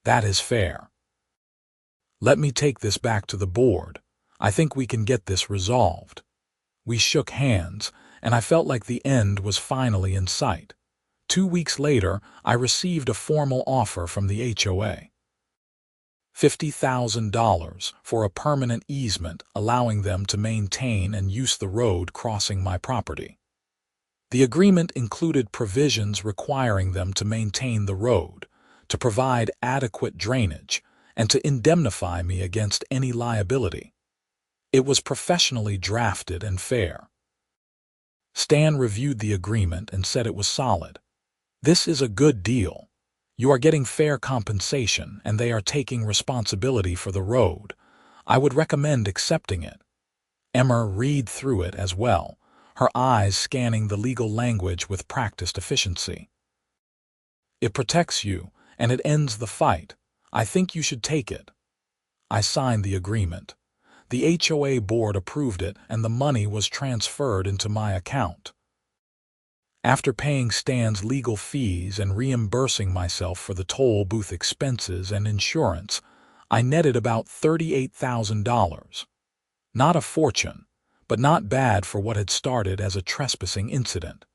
"That is fair. Let me take this back to the board. I think we can get this resolved." We shook hands, and I felt like the end was finally in sight. 2 weeks later, I received a formal offer from the HOA. $50,000 for a permanent easement allowing them to maintain and use the road crossing my property. The agreement included provisions requiring them to maintain the road, to provide adequate drainage, and to indemnify me against any liability. It was professionally drafted and fair. Stan reviewed the agreement and said it was solid. "This is a good deal. You are getting fair compensation, and they are taking responsibility for the road. I would recommend accepting it." Emma read through it as well, her eyes scanning the legal language with practiced efficiency. "It protects you, and it ends the fight. I think you should take it." I signed the agreement. The HOA board approved it, and the money was transferred into my account. After paying Stan's legal fees and reimbursing myself for the toll booth expenses and insurance, I netted about $38,000. Not a fortune, but not bad for what had started as a trespassing incident.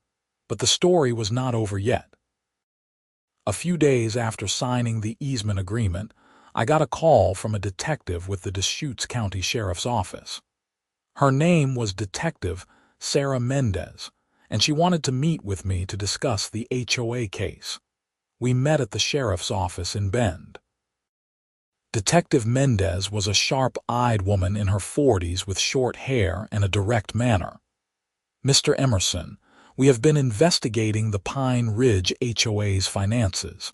But the story was not over yet. A few days after signing the easement agreement, I got a call from a detective with the Deschutes County Sheriff's Office. Her name was Detective Sarah Mendez, and she wanted to meet with me to discuss the HOA case. We met at the sheriff's office in Bend. Detective Mendez was a sharp-eyed woman in her 40s with short hair and a direct manner. "Mr. Emerson, we have been investigating the Pine Ridge HOA's finances.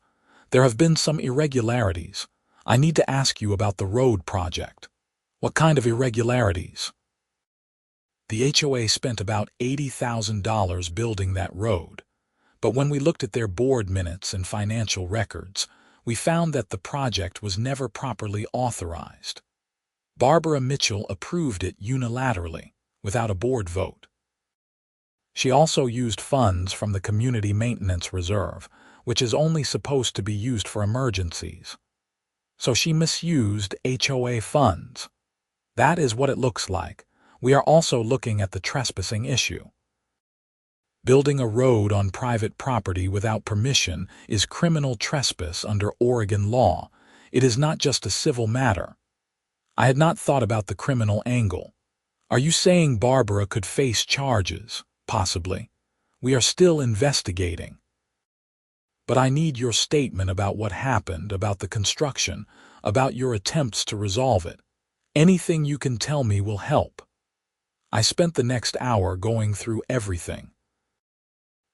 There have been some irregularities. I need to ask you about the road project." "What kind of irregularities?" "The HOA spent about $80,000 building that road, but when we looked at their board minutes and financial records, we found that the project was never properly authorized. Barbara Mitchell approved it unilaterally, without a board vote. She also used funds from the Community Maintenance Reserve, which is only supposed to be used for emergencies. So she misused HOA funds. That is what it looks like. We are also looking at the trespassing issue. Building a road on private property without permission is criminal trespass under Oregon law. It is not just a civil matter." I had not thought about the criminal angle. "Are you saying Barbara could face charges?" "Possibly. We are still investigating. But I need your statement about what happened, about the construction, about your attempts to resolve it. Anything you can tell me will help." I spent the next hour going through everything.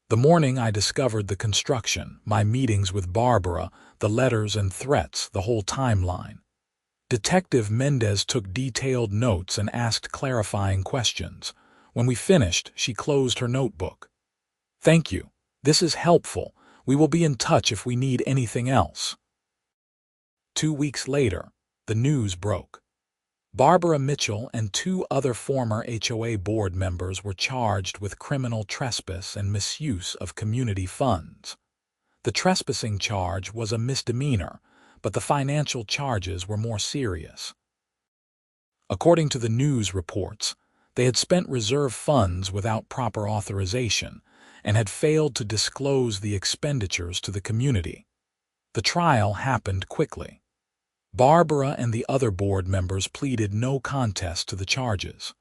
The morning I discovered the construction, my meetings with Barbara, the letters and threats, the whole timeline. Detective Mendez took detailed notes and asked clarifying questions. When we finished, she closed her notebook. "Thank you. This is helpful. We will be in touch if we need anything else." 2 weeks later, the news broke. Barbara Mitchell and 2 other former HOA board members were charged with criminal trespass and misuse of community funds. The trespassing charge was a misdemeanor, but the financial charges were more serious. According to the news reports, they had spent reserve funds without proper authorization and had failed to disclose the expenditures to the community. The trial happened quickly. Barbara and the other board members pleaded no contest to the charges.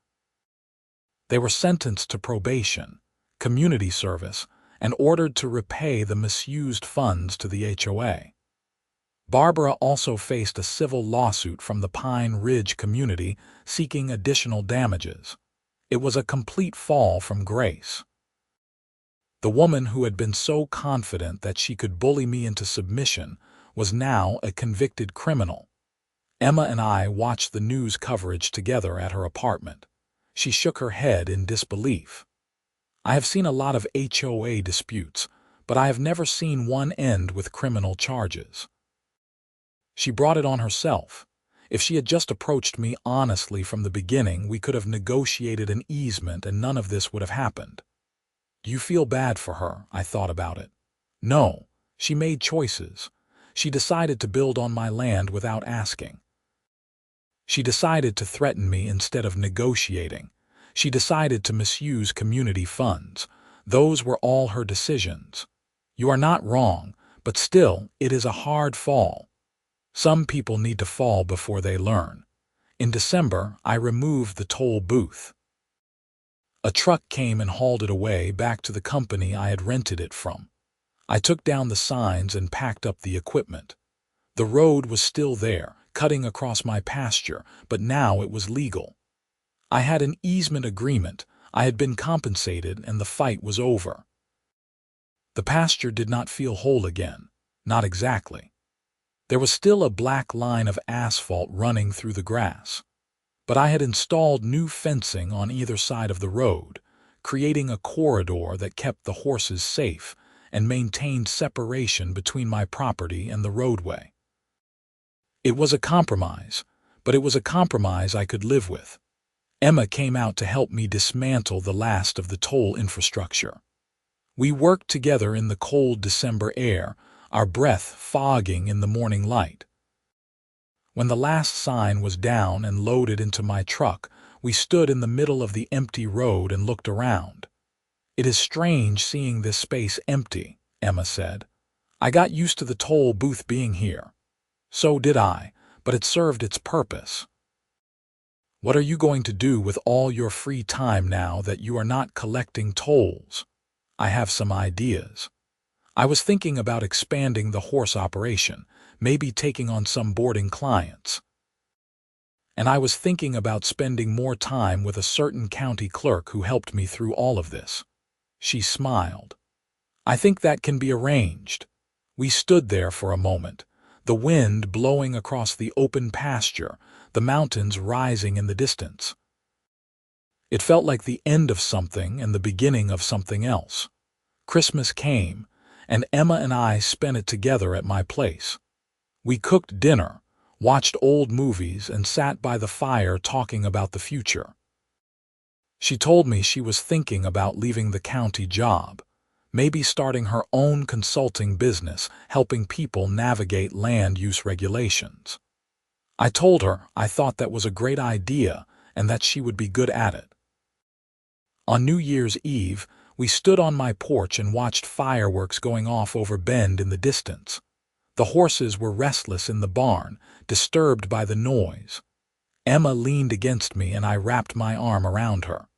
They were sentenced to probation, community service, and ordered to repay the misused funds to the HOA. Barbara also faced a civil lawsuit from the Pine Ridge community seeking additional damages. It was a complete fall from grace. The woman who had been so confident that she could bully me into submission was now a convicted criminal. Emma and I watched the news coverage together at her apartment. She shook her head in disbelief. I have seen a lot of HOA disputes, but I have never seen one end with criminal charges. She brought it on herself. If she had just approached me honestly from the beginning, we could have negotiated an easement and none of this would have happened. Do you feel bad for her? I thought about it. No, she made choices. She decided to build on my land without asking. She decided to threaten me instead of negotiating. She decided to misuse community funds. Those were all her decisions. You are not wrong, but still, it is a hard fall. Some people need to fall before they learn. In December, I removed the toll booth. A truck came and hauled it away back to the company I had rented it from. I took down the signs and packed up the equipment. The road was still there, cutting across my pasture, but now it was legal. I had an easement agreement, I had been compensated, and the fight was over. The pasture did not feel whole again, not exactly. There was still a black line of asphalt running through the grass. But I had installed new fencing on either side of the road, creating a corridor that kept the horses safe and maintained separation between my property and the roadway. It was a compromise, but it was a compromise I could live with. Emma came out to help me dismantle the last of the toll infrastructure. We worked together in the cold December air, our breath fogging in the morning light. When the last sign was down and loaded into my truck, we stood in the middle of the empty road and looked around. It is strange seeing this space empty, Emma said. I got used to the toll booth being here. So did I, but it served its purpose. What are you going to do with all your free time now that you are not collecting tolls? I have some ideas. I was thinking about expanding the horse operation, maybe taking on some boarding clients. And I was thinking about spending more time with a certain county clerk who helped me through all of this. She smiled. I think that can be arranged. We stood there for a moment, the wind blowing across the open pasture, the mountains rising in the distance. It felt like the end of something and the beginning of something else. Christmas came, and Emma and I spent it together at my place. We cooked dinner, watched old movies, and sat by the fire talking about the future. She told me she was thinking about leaving the county job, maybe starting her own consulting business, helping people navigate land use regulations. I told her I thought that was a great idea and that she would be good at it. On New Year's Eve, we stood on my porch and watched fireworks going off over Bend in the distance. The horses were restless in the barn, disturbed by the noise. Emma leaned against me and I wrapped my arm around her.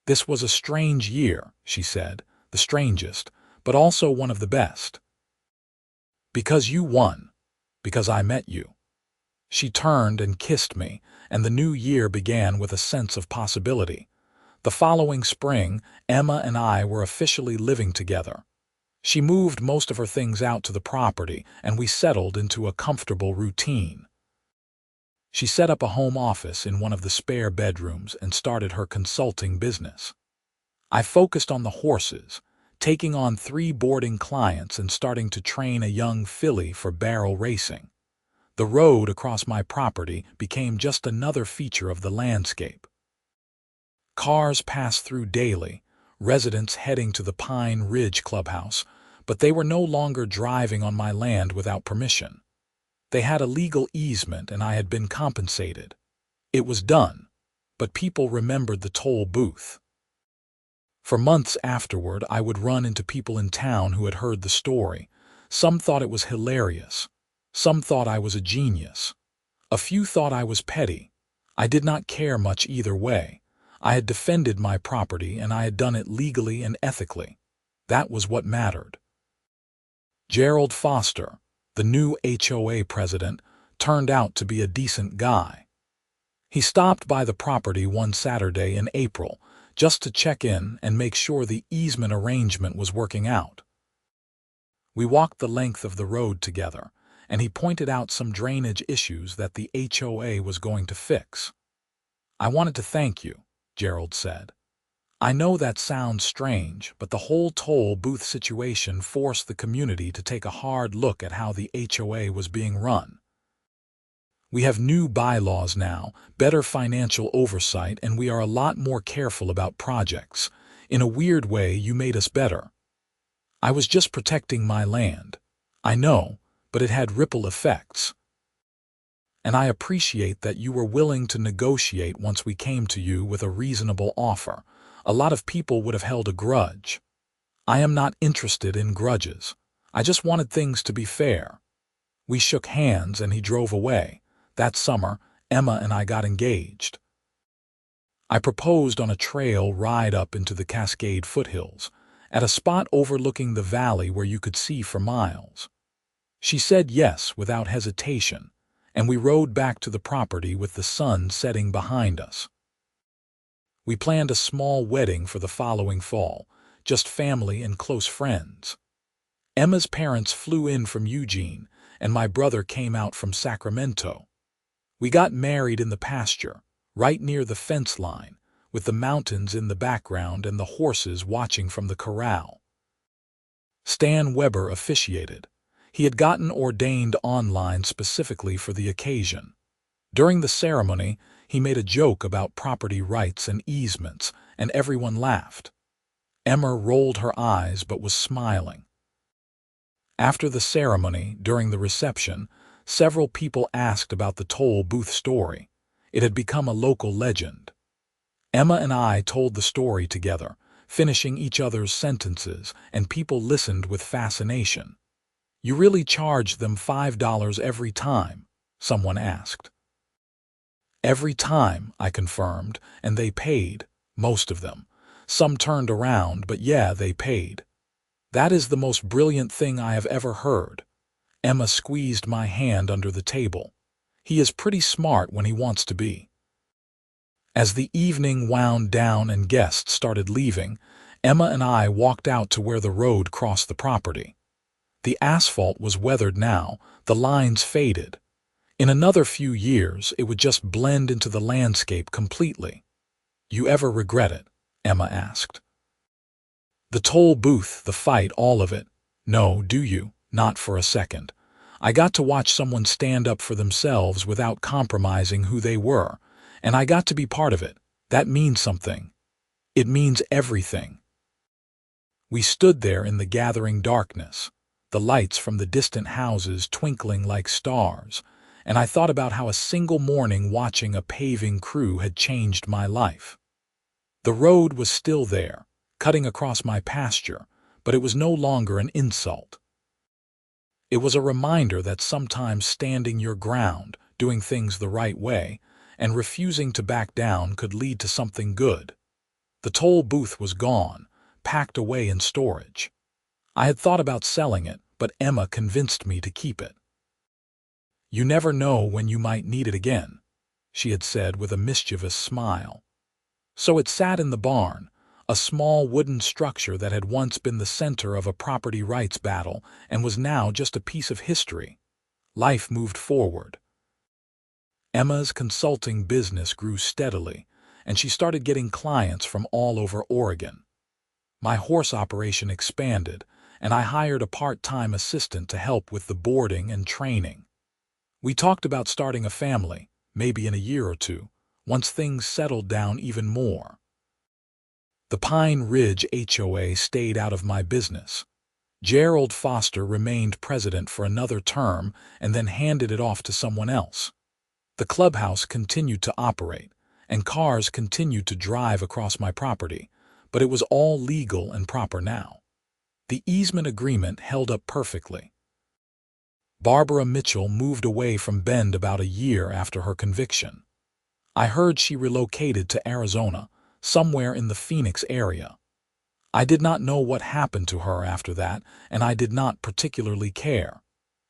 This was a strange year, she said, the strangest, but also one of the best. Because you won, because I met you. She turned and kissed me, and the new year began with a sense of possibility. The following spring, Emma and I were officially living together. She moved most of her things out to the property, and we settled into a comfortable routine. She set up a home office in one of the spare bedrooms and started her consulting business. I focused on the horses, taking on 3 boarding clients and starting to train a young filly for barrel racing. The road across my property became just another feature of the landscape. Cars passed through daily, residents heading to the Pine Ridge clubhouse, but they were no longer driving on my land without permission. They had a legal easement and I had been compensated. It was done, but people remembered the toll booth. For months afterward, I would run into people in town who had heard the story. Some thought it was hilarious. Some thought I was a genius. A few thought I was petty. I did not care much either way. I had defended my property and I had done it legally and ethically. That was what mattered. Gerald Foster, the new HOA president, turned out to be a decent guy. He stopped by the property one Saturday in April just to check in and make sure the easement arrangement was working out. We walked the length of the road together, and he pointed out some drainage issues that the HOA was going to fix. "I wanted to thank you," Gerald said. "I know that sounds strange, but the whole toll booth situation forced the community to take a hard look at how the HOA was being run. We have new bylaws now, better financial oversight, and we are a lot more careful about projects. In a weird way, you made us better. I was just protecting my land. I know, but it had ripple effects. And I appreciate that you were willing to negotiate once we came to you with a reasonable offer. A lot of people would have held a grudge. I am not interested in grudges. I just wanted things to be fair." We shook hands and he drove away. That summer, Emma and I got engaged. I proposed on a trail ride up into the Cascade foothills, at a spot overlooking the valley where you could see for miles. She said yes without hesitation, and we rode back to the property with the sun setting behind us. We planned a small wedding for the following fall, just family and close friends. Emma's parents flew in from Eugene, and my brother came out from Sacramento. We got married in the pasture, right near the fence line, with the mountains in the background and the horses watching from the corral. Stan Weber officiated. He had gotten ordained online specifically for the occasion. During the ceremony, he made a joke about property rights and easements, and everyone laughed. Emma rolled her eyes but was smiling. After the ceremony, during the reception, several people asked about the toll booth story. It had become a local legend. Emma and I told the story together, finishing each other's sentences, and people listened with fascination. "You really charged them $5 every time?" someone asked. "Every time," I confirmed, "and they paid, most of them. Some turned around, but yeah, they paid." "That is the most brilliant thing I have ever heard." Emma squeezed my hand under the table. "He is pretty smart when he wants to be." As the evening wound down and guests started leaving, Emma and I walked out to where the road crossed the property. The asphalt was weathered now, the lines faded. In another few years, it would just blend into the landscape completely. "You ever regret it?" Emma asked. "The toll booth, the fight, all of it. No, do you? Not for a second. I got to watch someone stand up for themselves without compromising who they were, and I got to be part of it. That means something. It means everything." We stood there in the gathering darkness, the lights from the distant houses twinkling like stars, and I thought about how a single morning watching a paving crew had changed my life. The road was still there, cutting across my pasture, but it was no longer an insult. It was a reminder that sometimes standing your ground, doing things the right way, and refusing to back down could lead to something good. The toll booth was gone, packed away in storage. I had thought about selling it, but Emma convinced me to keep it. "You never know when you might need it again," she had said with a mischievous smile. So it sat in the barn, a small wooden structure that had once been the center of a property rights battle and was now just a piece of history. Life moved forward. Emma's consulting business grew steadily, and she started getting clients from all over Oregon. My horse operation expanded, and I hired a part-time assistant to help with the boarding and training. We talked about starting a family, maybe in a year or two, once things settled down even more. The Pine Ridge HOA stayed out of my business. Gerald Foster remained president for another term and then handed it off to someone else. The clubhouse continued to operate, and cars continued to drive across my property, but it was all legal and proper now. The easement agreement held up perfectly. Barbara Mitchell moved away from Bend about a year after her conviction. I heard she relocated to Arizona, somewhere in the Phoenix area. I did not know what happened to her after that, and I did not particularly care.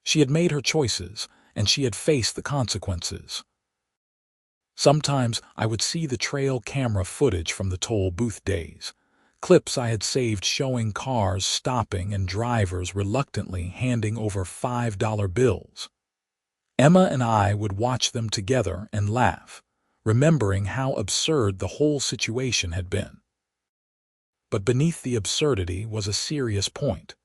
She had made her choices, and she had faced the consequences. Sometimes I would see the trail camera footage from the toll booth days, clips I had saved showing cars stopping and drivers reluctantly handing over $5 bills. Emma and I would watch them together and laugh, remembering how absurd the whole situation had been. But beneath the absurdity was a serious point.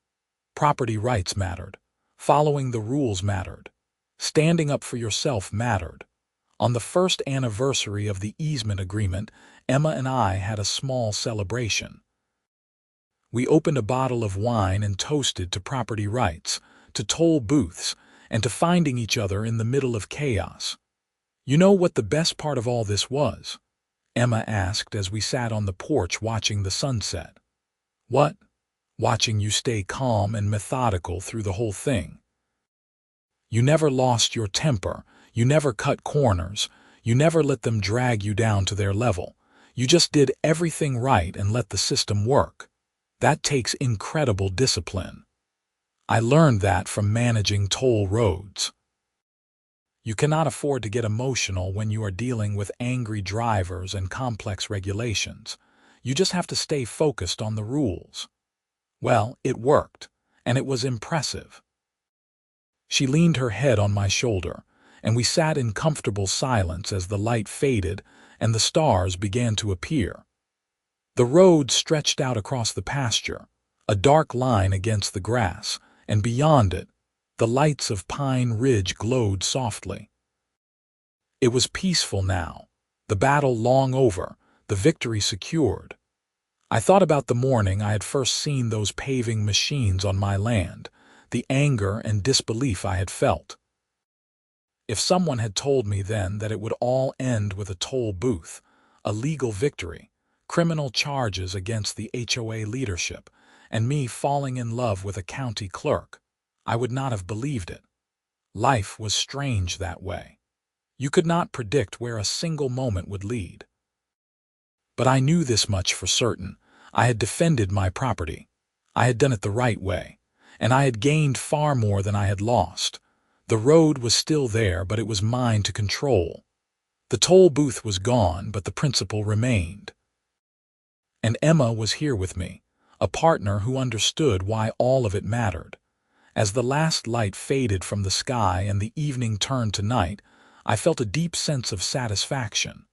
Property rights mattered. Following the rules mattered. Standing up for yourself mattered. On the first anniversary of the easement agreement, Emma and I had a small celebration. We opened a bottle of wine and toasted to property rights, to toll booths, and to finding each other in the middle of chaos. You know what the best part of all this was? Emma asked as we sat on the porch watching the sunset. What? Watching you stay calm and methodical through the whole thing. You never lost your temper, you never cut corners, you never let them drag you down to their level. You just did everything right and let the system work. That takes incredible discipline. I learned that from managing toll roads. You cannot afford to get emotional when you are dealing with angry drivers and complex regulations. You just have to stay focused on the rules. Well, it worked, and it was impressive. She leaned her head on my shoulder, and we sat in comfortable silence as the light faded and the stars began to appear. The road stretched out across the pasture, a dark line against the grass, and beyond it, the lights of Pine Ridge glowed softly. It was peaceful now, the battle long over, the victory secured. I thought about the morning I had first seen those paving machines on my land, the anger and disbelief I had felt. If someone had told me then that it would all end with a toll booth, a legal victory, criminal charges against the HOA leadership, and me falling in love with a county clerk, I would not have believed it. Life was strange that way. You could not predict where a single moment would lead. But I knew this much for certain. I had defended my property. I had done it the right way, and I had gained far more than I had lost. The road was still there, but it was mine to control. The toll booth was gone, but the principle remained. And Emma was here with me, a partner who understood why all of it mattered. As the last light faded from the sky and the evening turned to night, I felt a deep sense of satisfaction.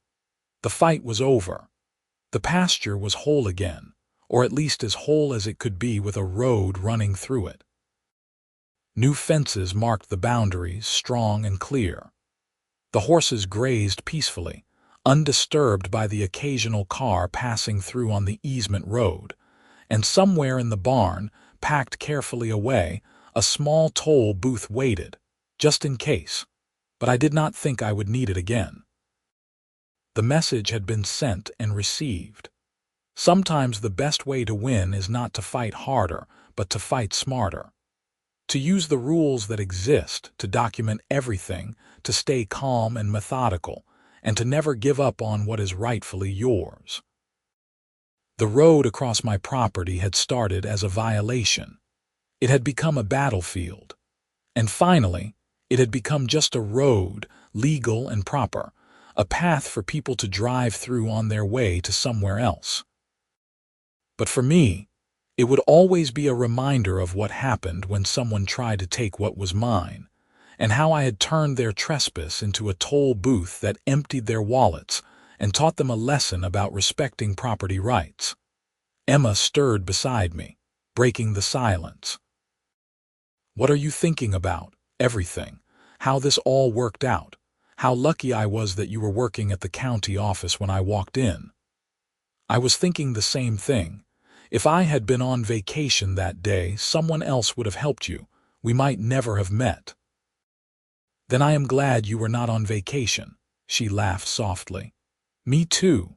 The fight was over. The pasture was whole again, or at least as whole as it could be with a road running through it. New fences marked the boundaries, strong and clear. The horses grazed peacefully, undisturbed by the occasional car passing through on the easement road, and somewhere in the barn, packed carefully away, a small toll booth waited, just in case, but I did not think I would need it again. The message had been sent and received. Sometimes the best way to win is not to fight harder, but to fight smarter. To use the rules that exist, to document everything, to stay calm and methodical, and to never give up on what is rightfully yours. The road across my property had started as a violation. It had become a battlefield. And finally, it had become just a road, legal and proper, a path for people to drive through on their way to somewhere else. But for me, it would always be a reminder of what happened when someone tried to take what was mine, and how I had turned their trespass into a toll booth that emptied their wallets and taught them a lesson about respecting property rights. Emma stirred beside me, breaking the silence. What are you thinking about? Everything. How this all worked out. How lucky I was that you were working at the county office when I walked in. I was thinking the same thing. If I had been on vacation that day, someone else would have helped you. We might never have met. Then I am glad you were not on vacation, she laughed softly. Me too.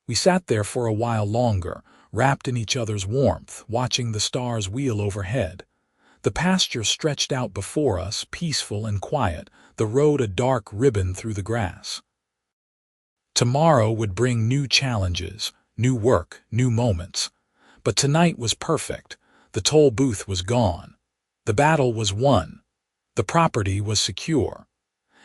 We sat there for a while longer, wrapped in each other's warmth, watching the stars wheel overhead. The pasture stretched out before us, peaceful and quiet, the road a dark ribbon through the grass. Tomorrow would bring new challenges, new work, new moments. But tonight was perfect. The toll booth was gone. The battle was won. The property was secure.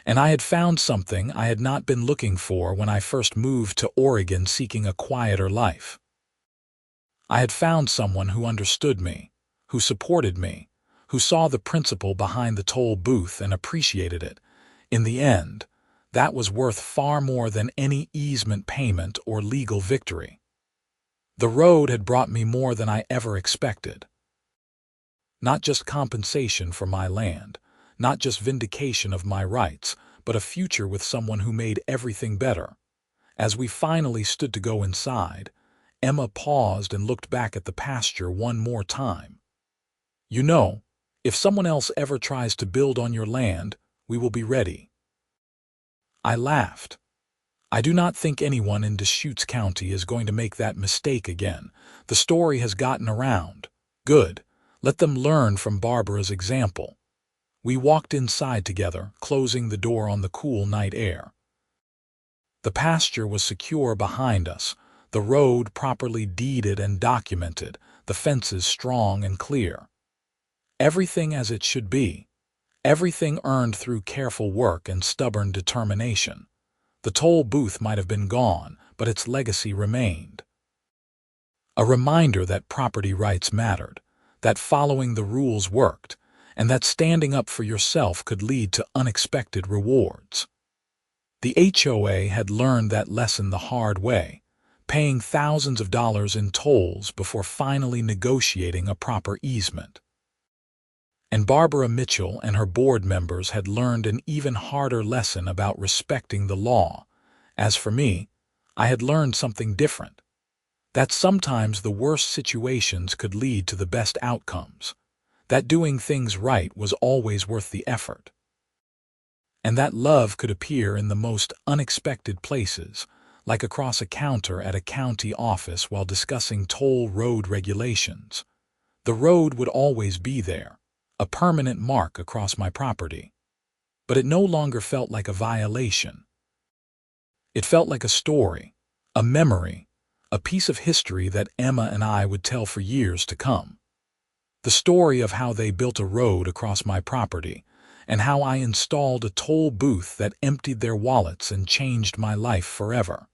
And I had found something I had not been looking for when I first moved to Oregon seeking a quieter life. I had found someone who understood me, who supported me, who saw the principle behind the toll booth and appreciated it. In the end, that was worth far more than any easement payment or legal victory. The road had brought me more than I ever expected. Not just compensation for my land, not just vindication of my rights, but a future with someone who made everything better. As we finally stood to go inside, Emma paused and looked back at the pasture one more time. "You know, if someone else ever tries to build on your land, we will be ready." I laughed. I do not think anyone in Deschutes County is going to make that mistake again. The story has gotten around. Good. Let them learn from Barbara's example. We walked inside together, closing the door on the cool night air. The pasture was secure behind us, the road properly deeded and documented, the fences strong and clear. Everything as it should be. Everything earned through careful work and stubborn determination. The toll booth might have been gone, but its legacy remained. A reminder that property rights mattered, that following the rules worked, and that standing up for yourself could lead to unexpected rewards. The HOA had learned that lesson the hard way, paying thousands of dollars in tolls before finally negotiating a proper easement. And Barbara Mitchell and her board members had learned an even harder lesson about respecting the law. As for me, I had learned something different. That sometimes the worst situations could lead to the best outcomes. That doing things right was always worth the effort. And that love could appear in the most unexpected places, like across a counter at a county office while discussing toll road regulations. The road would always be there, a permanent mark across my property. But it no longer felt like a violation. It felt like a story, a memory, a piece of history that Emma and I would tell for years to come. The story of how they built a road across my property, and how I installed a toll booth that emptied their wallets and changed my life forever.